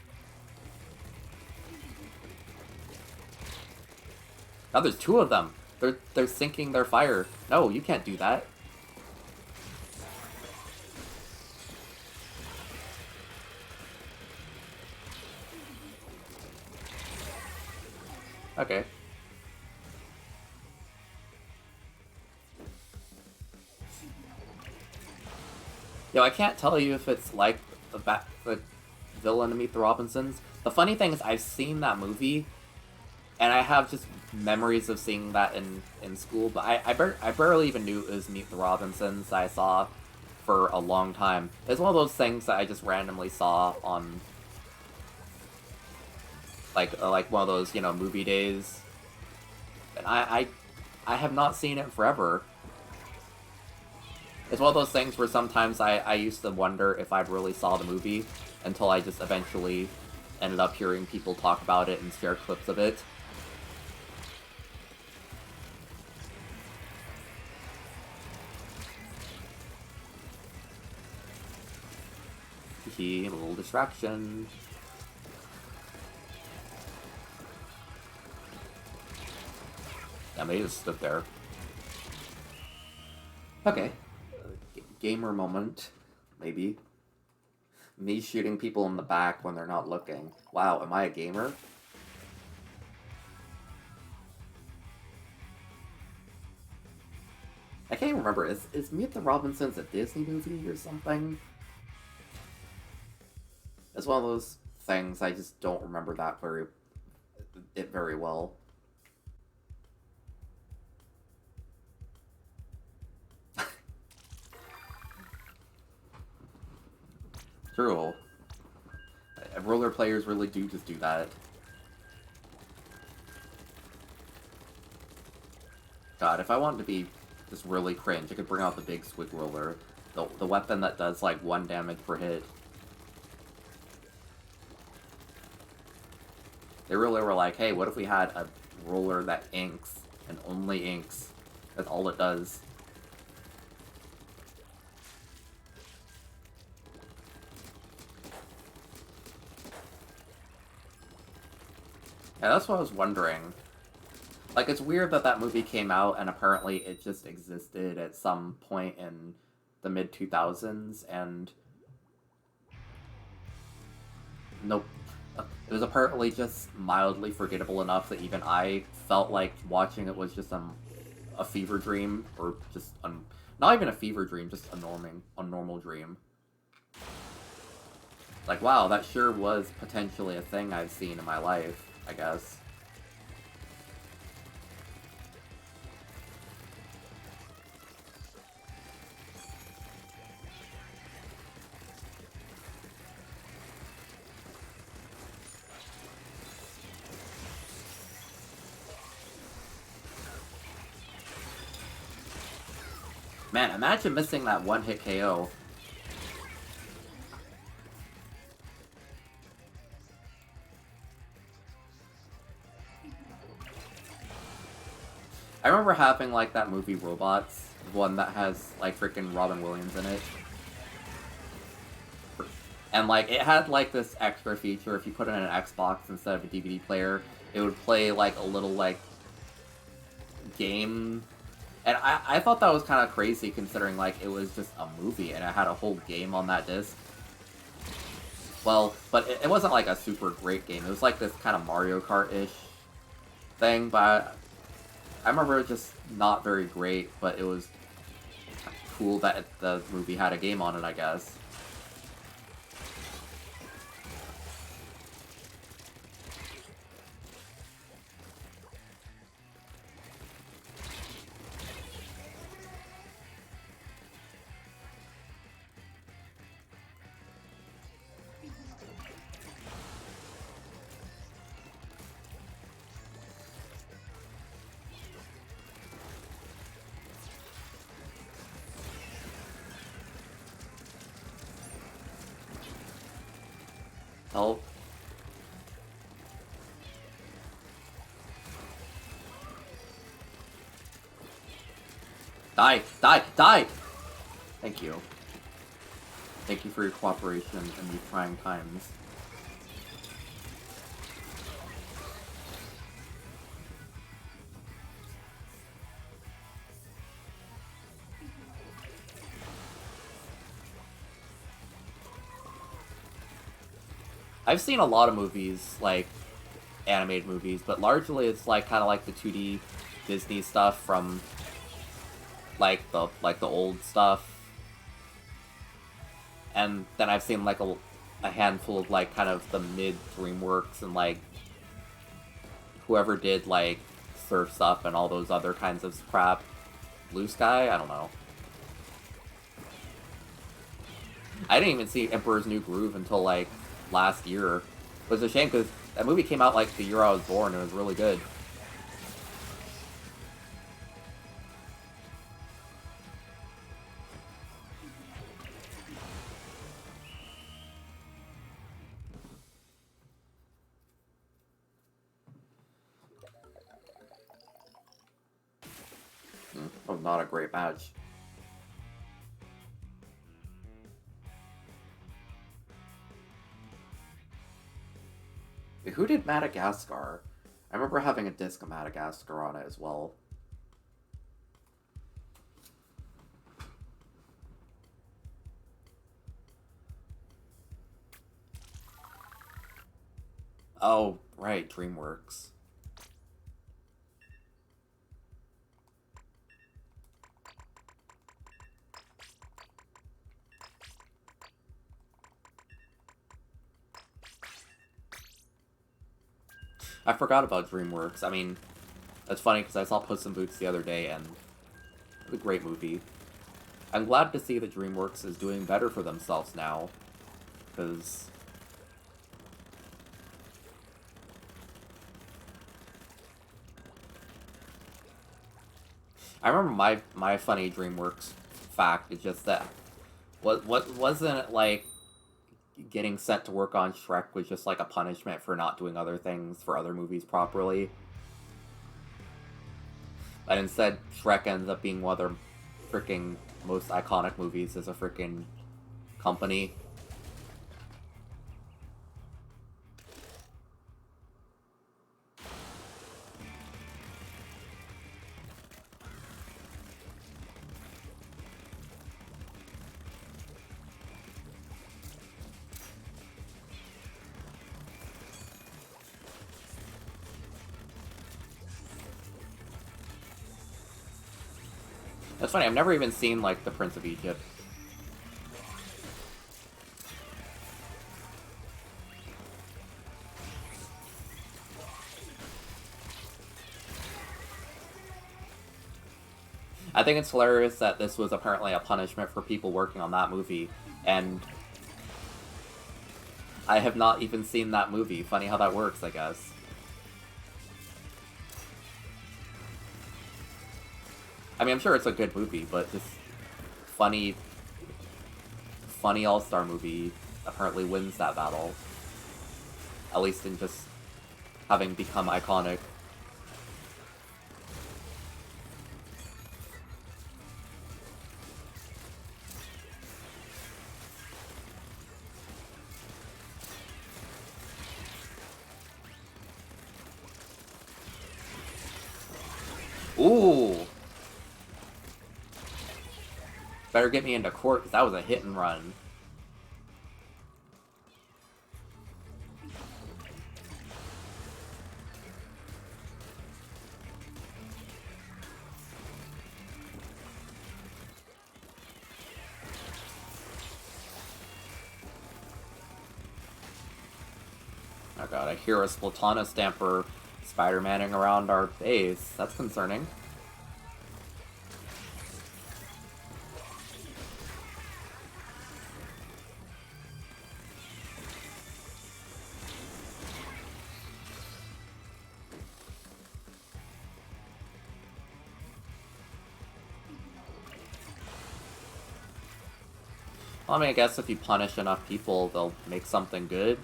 Now there's two of them. They're sinking their fire. No, you can't do that. Okay. Yo, I can't tell you if it's like the villain to Meet the Robinsons. The funny thing is, I've seen that movie, and I have just memories of seeing that in school. But I barely even knew it was Meet the Robinsons that I saw for a long time. It's one of those things that I just randomly saw on like one of those, you know, movie days. And I have not seen it forever. It's one of those things where sometimes I used to wonder if I really saw the movie until I just eventually ended up hearing people talk about it and share clips of it. A little distraction. I may just stood there. Okay. Gamer moment, maybe. Me shooting people in the back when they're not looking. Wow, am I a gamer? I can't even remember. Is Meet the Robinsons a Disney movie or something? It's one of those things I just don't remember that very well. True. Roller players really do just do that. God, if I wanted to be just really cringe, I could bring out the big squig roller. The weapon that does like 1 damage per hit. They really were like, hey, what if we had a roller that inks, and only inks? That's all it does. Yeah, that's what I was wondering. Like, it's weird that that movie came out, and apparently it just existed at some point in the mid-2000s, and... Nope. It was apparently just mildly forgettable enough that even I felt like watching it was just a fever dream, or just not even a fever dream, just a normal dream. Like, wow, that sure was potentially a thing I've seen in my life, I guess. Man, imagine missing that one-hit KO. I remember having, like, that movie Robots, one that has, like, freaking Robin Williams in it. And, like, it had, like, this extra feature, if you put it in an Xbox instead of a DVD player, it would play, like, a little, like, game. And I thought that was kind of crazy, considering, like, it was just a movie, and it had a whole game on that disc. Well, but it wasn't, like, a super great game. It was, like, this kind of Mario Kart-ish thing, but I remember it just not very great, but it was cool that the movie had a game on it, I guess. Help. Die! Die! Die! Thank you. Thank you for your cooperation in these trying times. I've seen a lot of movies, like, animated movies, but largely it's, like, kind of like the 2D Disney stuff from, like, the old stuff. And then I've seen, like, a handful of, like, kind of the mid-DreamWorks and, like, whoever did, like, Surf's Up and all those other kinds of crap. Blue Sky? I don't know. I didn't even see Emperor's New Groove until, like, last year. It was a shame, because that movie came out, like, the year I was born, and it was really good. That was not a great match. Who did Madagascar? I remember having a disc of Madagascar on it as well. Oh, right, DreamWorks. I forgot about DreamWorks. I mean, it's funny because I saw Puss in Boots the other day, and it's a great movie. I'm glad to see that DreamWorks is doing better for themselves now, because I remember my funny DreamWorks fact is just that what wasn't it like getting sent to work on Shrek was just like a punishment for not doing other things for other movies properly. But instead, Shrek ends up being one of their freaking most iconic movies as a freaking company. That's funny, I've never even seen, like, The Prince of Egypt. I think it's hilarious that this was apparently a punishment for people working on that movie, and I have not even seen that movie. Funny how that works, I guess. I mean, I'm sure it's a good movie, but just funny all-star movie apparently wins that battle. At least in just having become iconic. Ooh! Better get me into court, because that was a hit and run. Oh god, I hear a Splatana Stamper Spider-Manning around our base. That's concerning. Well, I mean, I guess if you punish enough people, they'll make something good.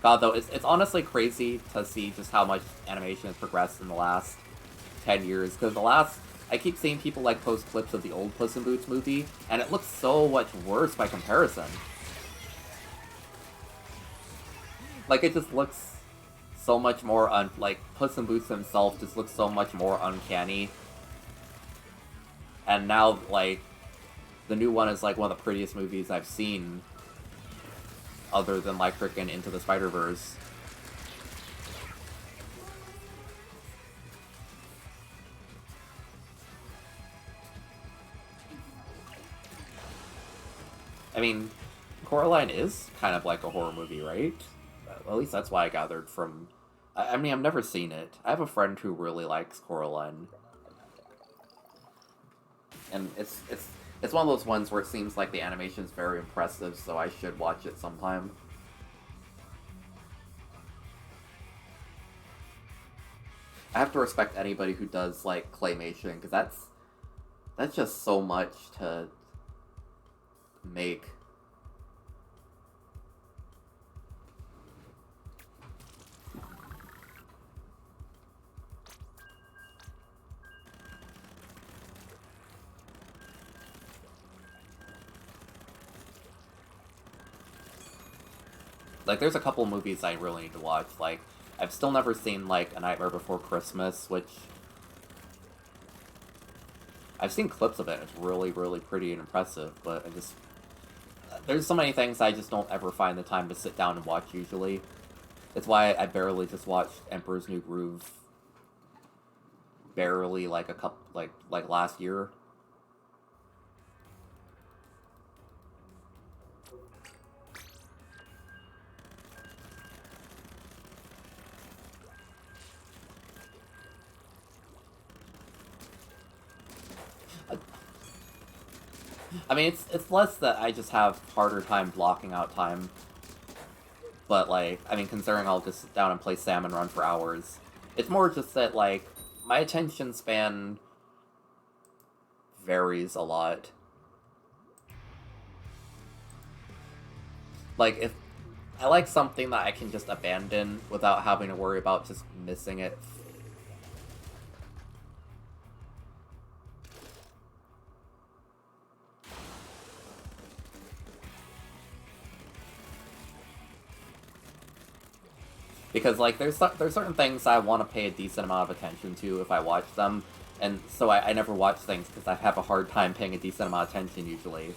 God, though, it's honestly crazy to see just how much animation has progressed in the last 10 years, because I keep seeing people, like, post clips of the old Puss in Boots movie, and it looks so much worse by comparison. Like, it just looks so much more like, Puss in Boots himself just looks so much more uncanny. And now, like, the new one is, like, one of the prettiest movies I've seen, other than, like, frickin' Into the Spider-Verse. I mean, Coraline is kind of like a horror movie, right? Well, at least that's why I gathered from... I mean, I've never seen it. I have a friend who really likes Coraline. And it's one of those ones where it seems like the animation's very impressive, so I should watch it sometime. I have to respect anybody who does, like, claymation, because that's just so much to make. Like, there's a couple movies I really need to watch. Like, I've still never seen, like, A Nightmare Before Christmas, which... I've seen clips of it, it's really, really pretty and impressive, but I just... There's so many things I just don't ever find the time to sit down and watch, usually. It's why I barely just watched Emperor's New Groove. Barely, like, a couple... Like last year. I mean, it's less that I just have harder time blocking out time. But, like, I mean, considering I'll just sit down and play Salmon Run for hours. It's more just that, like, my attention span varies a lot. Like, if I like something that I can just abandon without having to worry about just missing it. Because, like, there's certain things I want to pay a decent amount of attention to if I watch them, and so I never watch things because I have a hard time paying a decent amount of attention usually.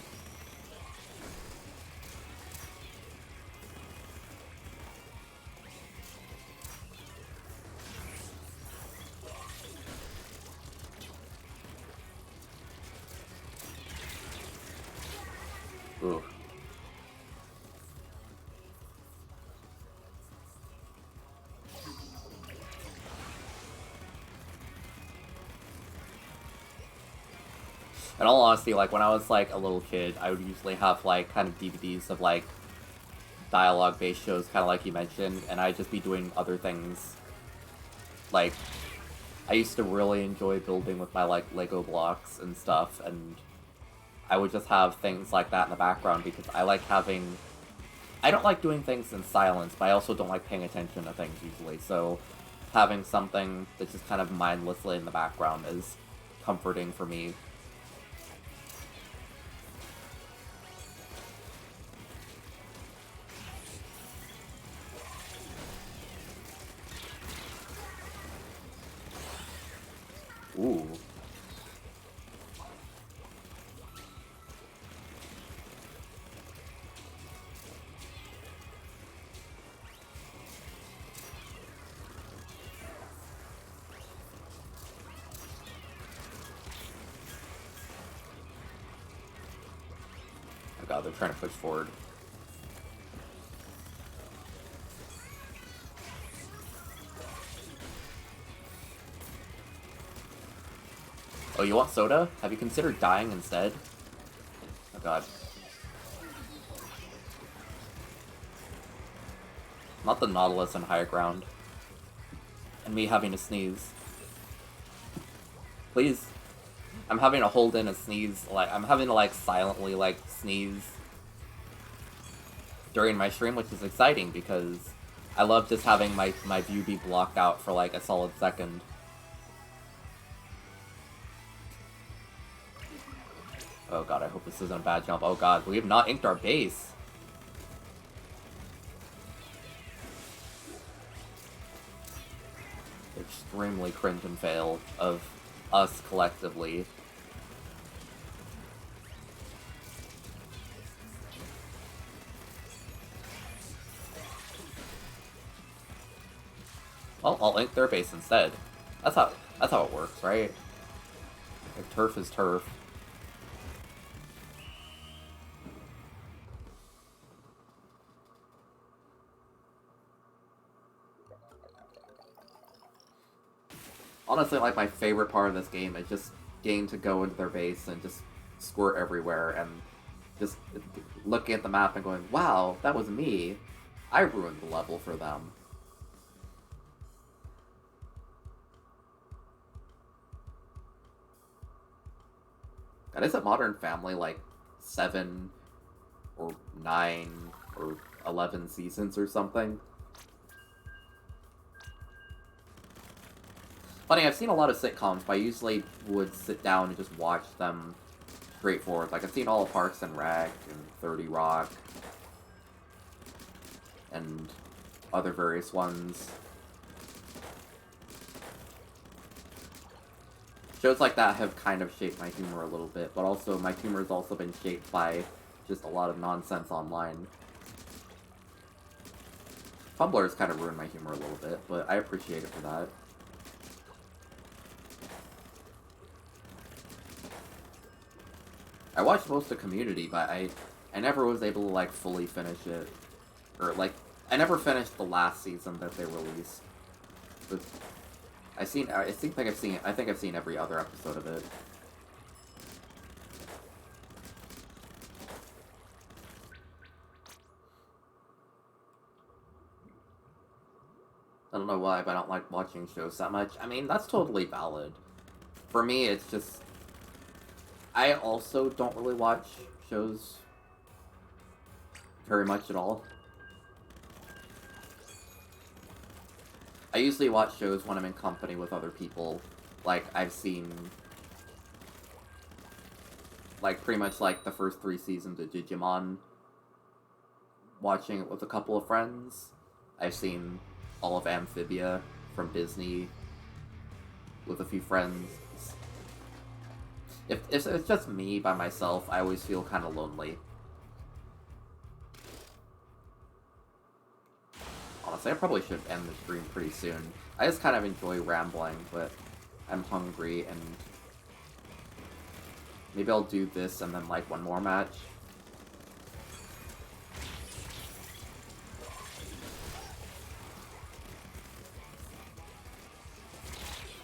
Ooh. In all honesty, like, when I was, like, a little kid, I would usually have, like, kind of DVDs of, like, dialogue-based shows, kind of like you mentioned, and I'd just be doing other things. Like, I used to really enjoy building with my, like, Lego blocks and stuff, and I would just have things like that in the background because I like having... I don't like doing things in silence, but I also don't like paying attention to things usually, so having something that's just kind of mindlessly in the background is comforting for me. Ooh. Oh god, they're trying to push forward. Oh, you want soda? Have you considered dying instead? Oh god. Not the Nautilus on higher ground. And me having to sneeze. Please. I'm having to hold in a sneeze. Like, I'm having to, like, silently, like, sneeze during my stream, which is exciting because I love just having my view be blocked out for, like, a solid second. Oh god, I hope this isn't a bad jump. Oh god, we have not inked our base. Extremely cringe and fail of us collectively. Well, I'll ink their base instead. That's how it works, right? Like, turf is turf. Honestly, like, my favorite part of this game is just getting to go into their base and just squirt everywhere and just looking at the map and going, wow, that was me. I ruined the level for them. God, isn't Modern Family like 7 or 9 or 11 seasons or something? Funny, I've seen a lot of sitcoms, but I usually would sit down and just watch them straightforward. Like, I've seen all of Parks and Rec and 30 Rock and other various ones. Shows like that have kind of shaped my humor a little bit, but also my humor has also been shaped by just a lot of nonsense online. Tumblr has kind of ruined my humor a little bit, but I appreciate it for that. I watched most of Community, but I never was able to, like, fully finish it. Or, like, I never finished the last season that they released. But I think I've seen every other episode of it. I don't know why, but I don't like watching shows that much. I mean, that's totally valid. For me, it's just... I also don't really watch shows very much at all. I usually watch shows when I'm in company with other people. Like, I've seen... like, pretty much, like, the first 3 seasons of Digimon. Watching it with a couple of friends. I've seen all of Amphibia from Disney with a few friends. If it's just me by myself, I always feel kind of lonely. Honestly, I probably should end the stream pretty soon. I just kind of enjoy rambling, but I'm hungry, and maybe I'll do this and then, like, one more match.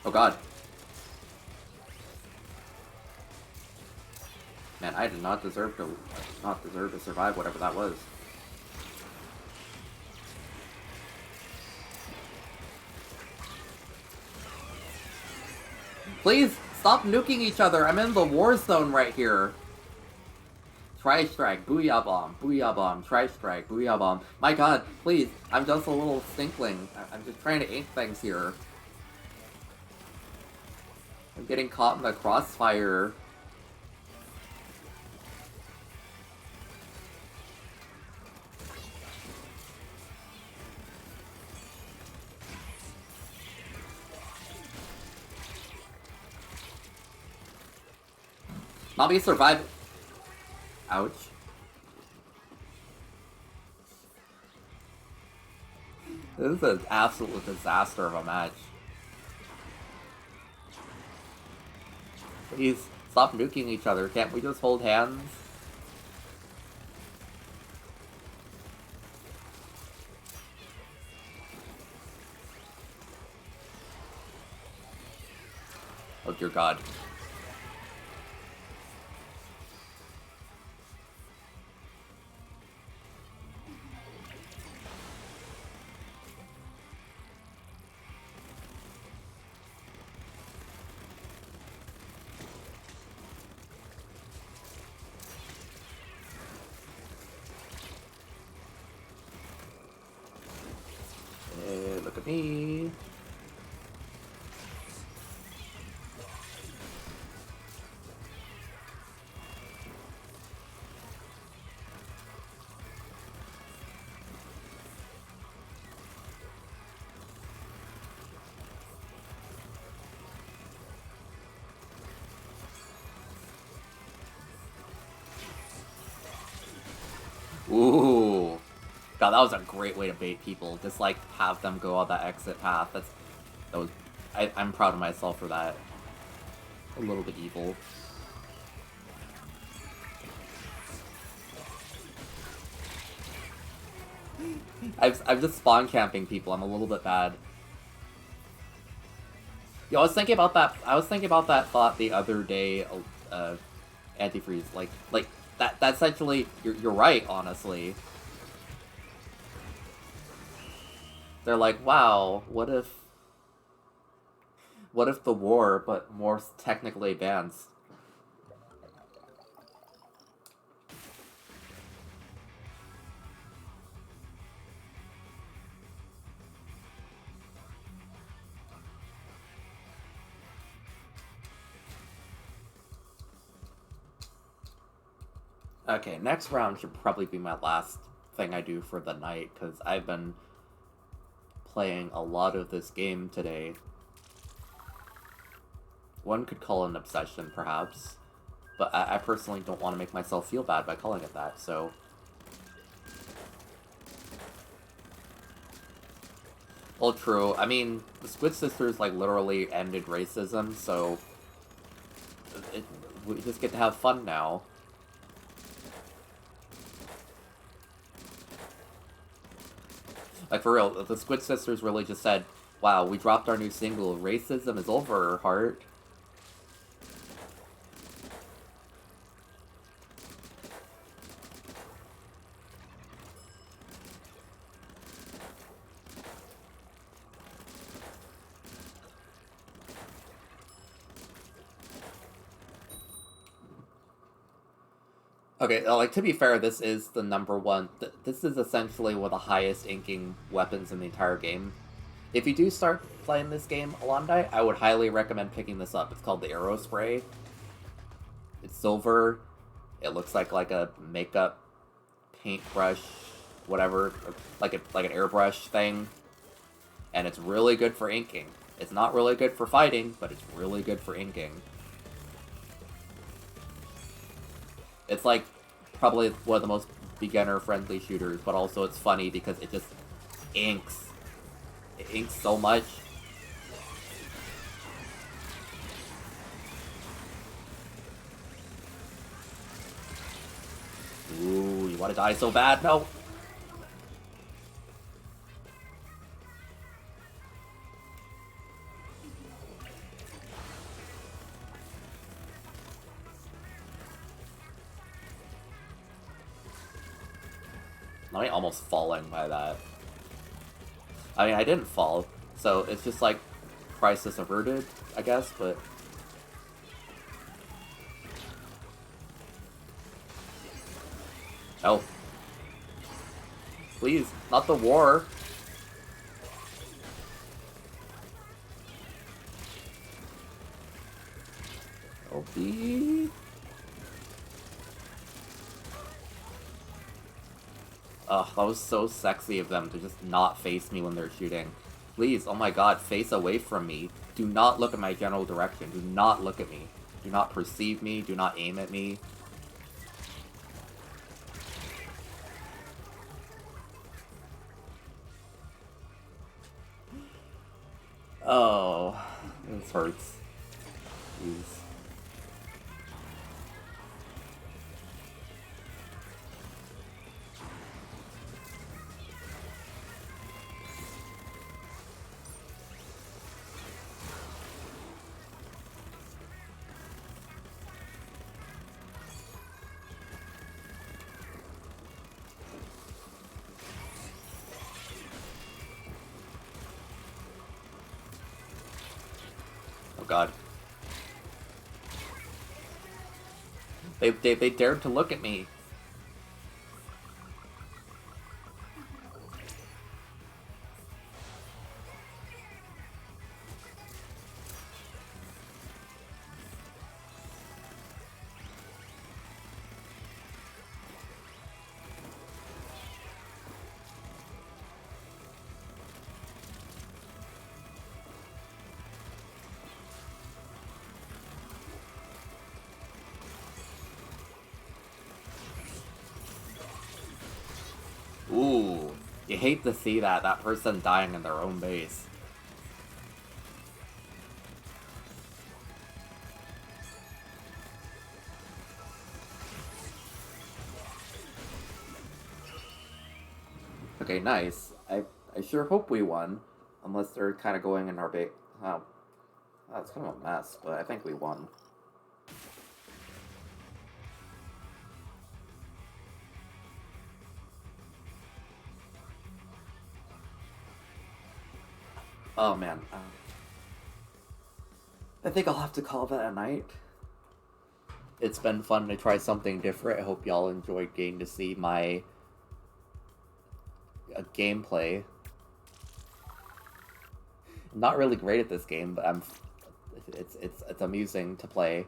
Oh god. Man, I did not deserve to survive whatever that was. Please, stop nuking each other. I'm in the war zone right here. Tri-strike, booyah bomb, tri-strike, booyah bomb. My god, please, I'm just a little stinkling. I'm just trying to ink things here. I'm getting caught in the crossfire. Nobby survived. Ouch. This is an absolute disaster of a match. Please, stop nuking each other. Can't we just hold hands? Oh dear god. Hey, look at me. Ooh. God, that was a great way to bait people. Just, like, have them go on that exit path. I'm proud of myself for that. A little bit evil. I'm just spawn camping people. I'm a little bit bad. Yo, I was thinking about that thought the other day, antifreeze. Like, that's actually, you're right, honestly. They're like, wow, what if the war, but more technically advanced? Okay, next round should probably be my last thing I do for the night, because I've been playing a lot of this game today. One could call it an obsession, perhaps, but I personally don't want to make myself feel bad by calling it that, so... Well, true. I mean, the Squid Sisters, like, literally ended racism, so... we just get to have fun now. Like, for real, the Squid Sisters really just said, wow, we dropped our new single, racism is over, heart. Okay, like, to be fair, this is the number one... this is essentially one of the highest inking weapons in the entire game. If you do start playing this game, Alondai, I would highly recommend picking this up. It's called the Arrow Spray. It's silver. It looks like a makeup paintbrush, whatever, like an airbrush thing. And it's really good for inking. It's not really good for fighting, but it's really good for inking. It's like probably one of the most beginner-friendly shooters, but also it's funny because it just inks. It inks so much. Ooh, you want to die so bad? No! I'm almost falling by that. I mean, I didn't fall, so it's just like crisis averted, I guess, but Help. Please, not the war. Help me. Ugh, that was so sexy of them to just not face me when they're shooting. Please, oh my god, face away from me. Do not look at my general direction. Do not look at me. Do not perceive me. Do not aim at me. Oh, this hurts. Jeez. Oh god. They dared to look at me. Ooh, you hate to see that person dying in their own base. Okay, nice. I sure hope we won. Unless they're kind of going in our base. Oh, that's kind of a mess, but I think we won. Oh man. I think I'll have to call that a night. It's been fun to try something different. I hope y'all enjoyed getting to see my gameplay. I'm not really great at this game, but it's amusing to play.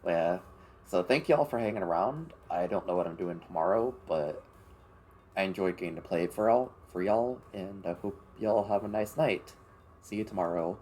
Yeah. So thank y'all for hanging around. I don't know what I'm doing tomorrow, but I enjoyed getting to play for y'all, and I hope y'all have a nice night. See you tomorrow.